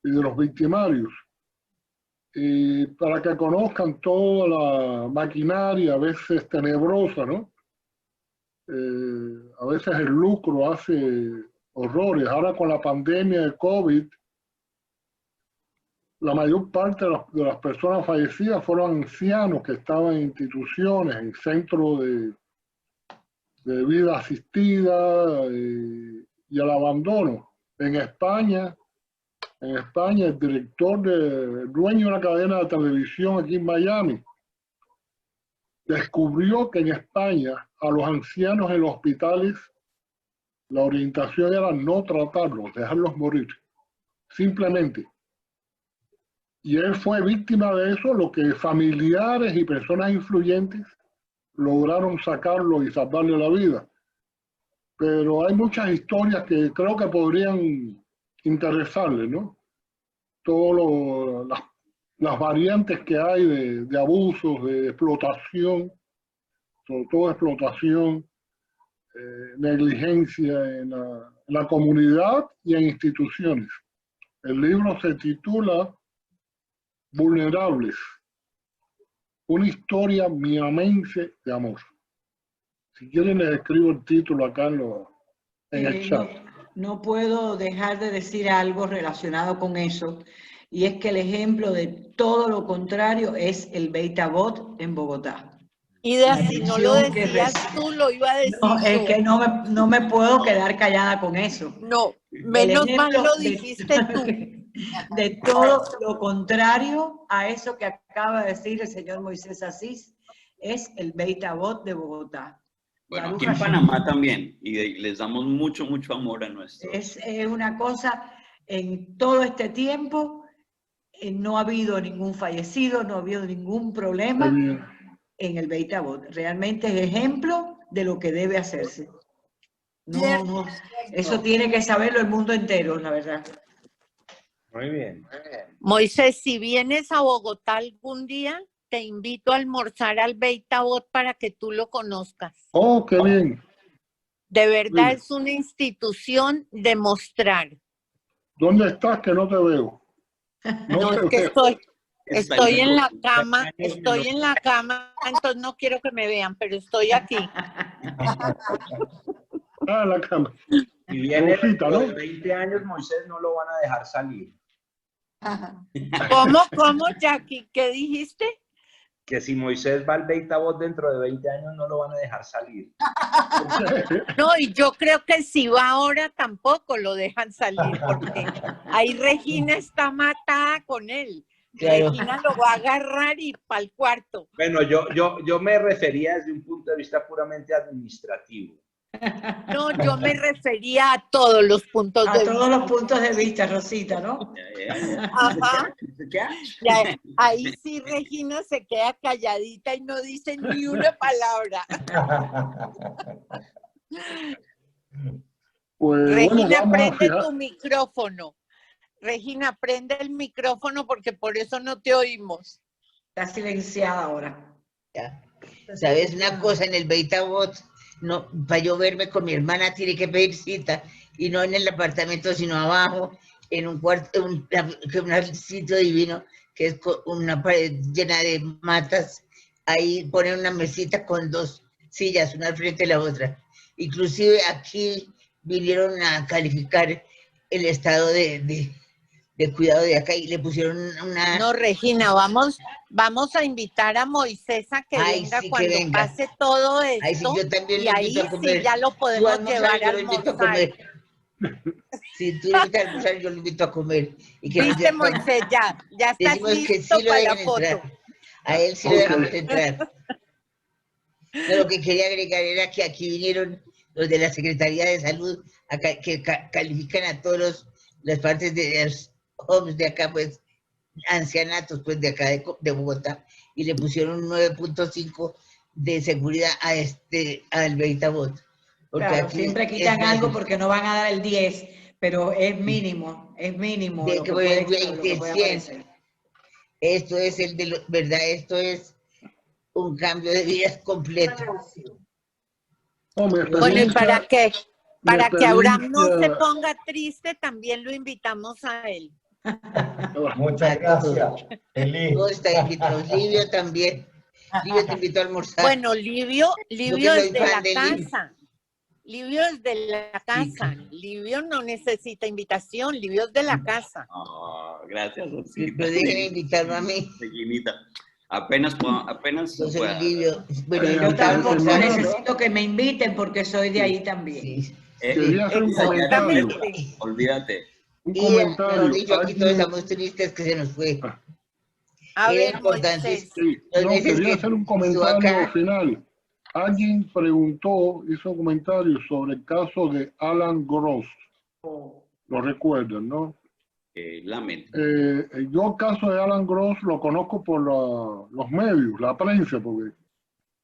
y de los victimarios. Y para que conozcan toda la maquinaria, a veces tenebrosa, ¿no? A veces el lucro hace horrores. Ahora con la pandemia de COVID, la mayor parte de las personas fallecidas fueron ancianos que estaban en instituciones, en centros de de vida asistida y al abandono. En España, el dueño de una cadena de televisión aquí en Miami, descubrió que en España a los ancianos en los hospitales la orientación era no tratarlos, dejarlos morir, simplemente. Y él fue víctima de eso, lo que familiares y personas influyentes lograron sacarlo y salvarle la vida. Pero hay muchas historias que creo que podrían interesarle, ¿no? Todas las variantes que hay de abusos, de explotación, sobre todo explotación, negligencia en la comunidad y en instituciones. El libro se titula Vulnerables, una historia miamense de amor. Si quieren les escribo el título acá en el chat. No puedo dejar de decir algo relacionado con eso, y es que el ejemplo de todo lo contrario es el Beit Avot en Bogotá. Ida, si no lo decías tú, lo iba a decir No, es yo. que no me puedo quedar callada con eso. No, menos mal lo dijiste tú. De todo lo contrario a eso que acaba de decir el señor Moisés Asís, es el Beit Avot de Bogotá. Bueno, aquí en Panamá también, y les damos mucho, mucho amor a nuestros. Es una cosa, en todo este tiempo, no ha habido ningún fallecido, no ha habido ningún problema en el Beit Avot. Realmente es ejemplo de lo que debe hacerse. No, eso tiene que saberlo el mundo entero, la verdad. Muy bien. Moisés, si vienes a Bogotá algún día, te invito a almorzar al Beit Avot para que tú lo conozcas. Oh, qué bien. De verdad Sí. es una institución de mostrar. ¿Dónde estás que no te veo? No, es que estoy en la cama, entonces no quiero que me vean, pero estoy aquí. En la cama. Si viene Rosita, dentro ¿no? de 20 años, Moisés no lo van a dejar salir. ¿Cómo, Jackie? ¿Qué dijiste? Que si Moisés va al Beit Avot dentro de 20 años, no lo van a dejar salir. No, y yo creo que si va ahora tampoco lo dejan salir, porque ahí Regina está matada con él. Claro. Regina lo va a agarrar y para el cuarto. Bueno, yo me refería desde un punto de vista puramente administrativo. No, yo me refería a todos los puntos de vista. A todos los puntos de vista, Rosita, ¿no? Ajá. Ya, ahí sí Regina se queda calladita y no dice ni una palabra. Pues, Regina, bueno, prende tu micrófono. Regina, prende el micrófono porque por eso no te oímos. Está silenciada ahora. Ya. ¿Sabes una cosa? En el Beit Avot, no, para yo verme con mi hermana tiene que pedir cita, y no en el apartamento, sino abajo, en un cuarto, un sitio divino, que es una pared llena de matas. Ahí ponen una mesita con dos sillas, una al frente de la otra. Inclusive aquí vinieron a calificar el estado de cuidado de acá y le pusieron una... No, Regina, vamos a invitar a Moisés a que venga sí, cuando que venga. pase todo esto. Ay, sí, yo también y lo ahí invito a comer. sí ya lo Tú podemos almorzar, llevar a yo lo invito a almorzar. comer. Si tú lo invitas a almorzar, yo lo invito a comer. Y que Viste, Moisés, ya estás decimos que listo sí lo para la dejan foto. entrar. A él sí lo dejamos entrar. No, lo que quería agregar era que aquí vinieron los de la Secretaría de Salud que califican a todos las partes de los homes de acá, pues, ancianatos, pues, de acá de Bogotá, y le pusieron un 9.5 de seguridad al Beit Avot. Porque Claro, aquí siempre quitan algo porque no van a dar el 10, pero es mínimo de lo que que puede, puede aparecer. Esto es el de verdad, esto es un cambio de vida completo. Bueno, y para que Abraham no se ponga triste, también lo invitamos a él. Muchas gracias. Feliz. Todos están invitados. Livio también. Livio te invitó a almorzar. Bueno, Livio Yo es de fan la de Livio. casa. Livio es de la casa. Livio no necesita invitación. Livio es de la casa. Oh, gracias, Rosita. Pero dejen invitarme a mí. Reginita. Apenas pueda. Bueno, Yo tampoco necesito que me inviten porque soy de ahí también. Quería hacer un comentario. Olvídate. Un y comentario. mejor dicho, aquí todos Alguien- estamos tristes que se nos fue. A Era ver, importante. Moisés. Sí, Los no, meses quería que hacer un estuvo comentario acá. final. Alguien preguntó, hizo un comentario sobre el caso de Alan Gross. Lo recuerdan, ¿no? Lamento. Yo el caso de Alan Gross lo conozco por los medios, la prensa, porque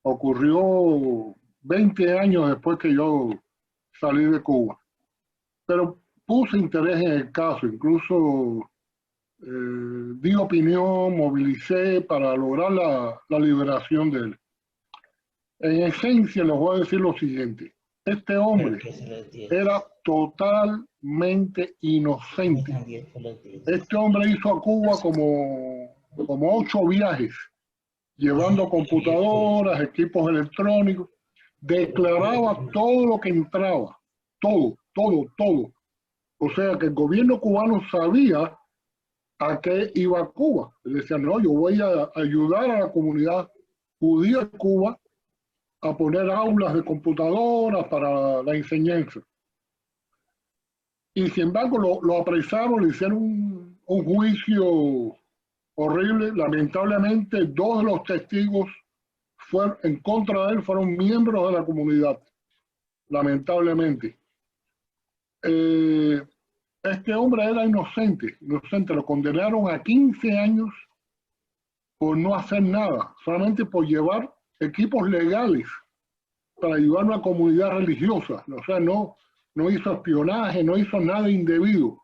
ocurrió 20 años después que yo salí de Cuba. Pero puse interés en el caso, incluso di opinión, movilicé para lograr la liberación de él. En esencia, les voy a decir lo siguiente. Este hombre era totalmente inocente. Este hombre hizo a Cuba como 8 viajes, llevando computadoras, equipos electrónicos. Declaraba todo lo que entraba. Todo. O sea que el gobierno cubano sabía a qué iba a Cuba. Él decía, no, yo voy a ayudar a la comunidad judía de Cuba a poner aulas de computadoras para la enseñanza. Y sin embargo lo apresaron, le hicieron un juicio horrible. Lamentablemente 2 de los testigos en contra de él fueron miembros de la comunidad. Lamentablemente. Este hombre era inocente, lo condenaron a 15 años por no hacer nada, solamente por llevar equipos legales para ayudar a una comunidad religiosa. O sea, no hizo espionaje, no hizo nada indebido.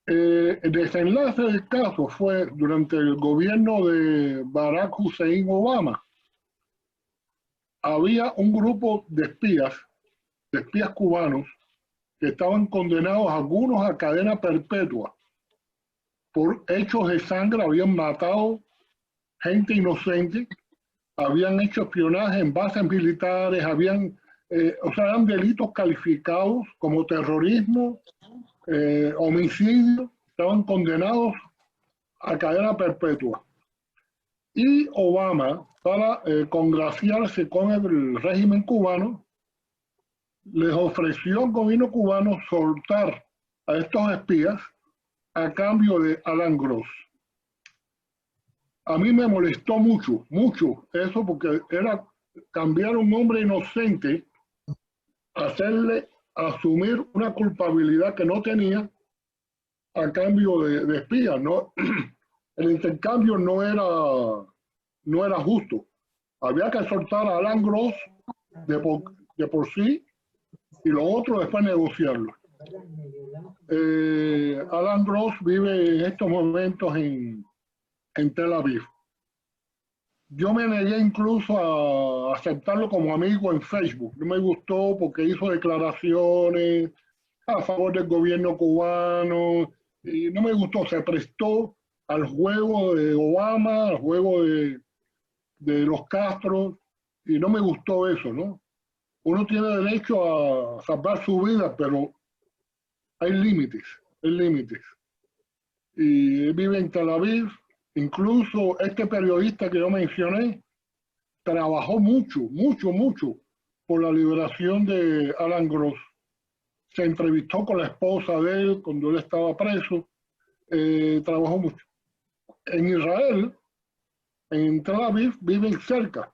El desenlace del caso fue durante el gobierno de Barack Hussein Obama. Había un grupo de espías cubanos, que estaban condenados algunos a cadena perpetua por hechos de sangre, habían matado gente inocente, habían hecho espionaje en bases militares, eran delitos calificados como terrorismo, homicidio, estaban condenados a cadena perpetua. Y Obama, para congraciarse con el régimen cubano, les ofreció al gobierno cubano soltar a estos espías a cambio de Alan Gross. A mí me molestó mucho eso, porque era cambiar un hombre inocente, hacerle asumir una culpabilidad que no tenía a cambio de espías, ¿no? El intercambio no era justo. Había que soltar a Alan Gross de por sí, y lo otro después negociarlo. Alan Gross vive en estos momentos en Tel Aviv. Yo me negué incluso a aceptarlo como amigo en Facebook. No me gustó porque hizo declaraciones a favor del gobierno cubano y no me gustó. Se prestó al juego de Obama, al juego de los Castro, y no me gustó eso, ¿no? Uno tiene derecho a salvar su vida, pero hay límites. Y vive en Tel Aviv. Incluso este periodista que yo mencioné trabajó mucho por la liberación de Alan Gross. Se entrevistó con la esposa de él cuando él estaba preso. Trabajó mucho. En Israel, en Tel Aviv, viven cerca.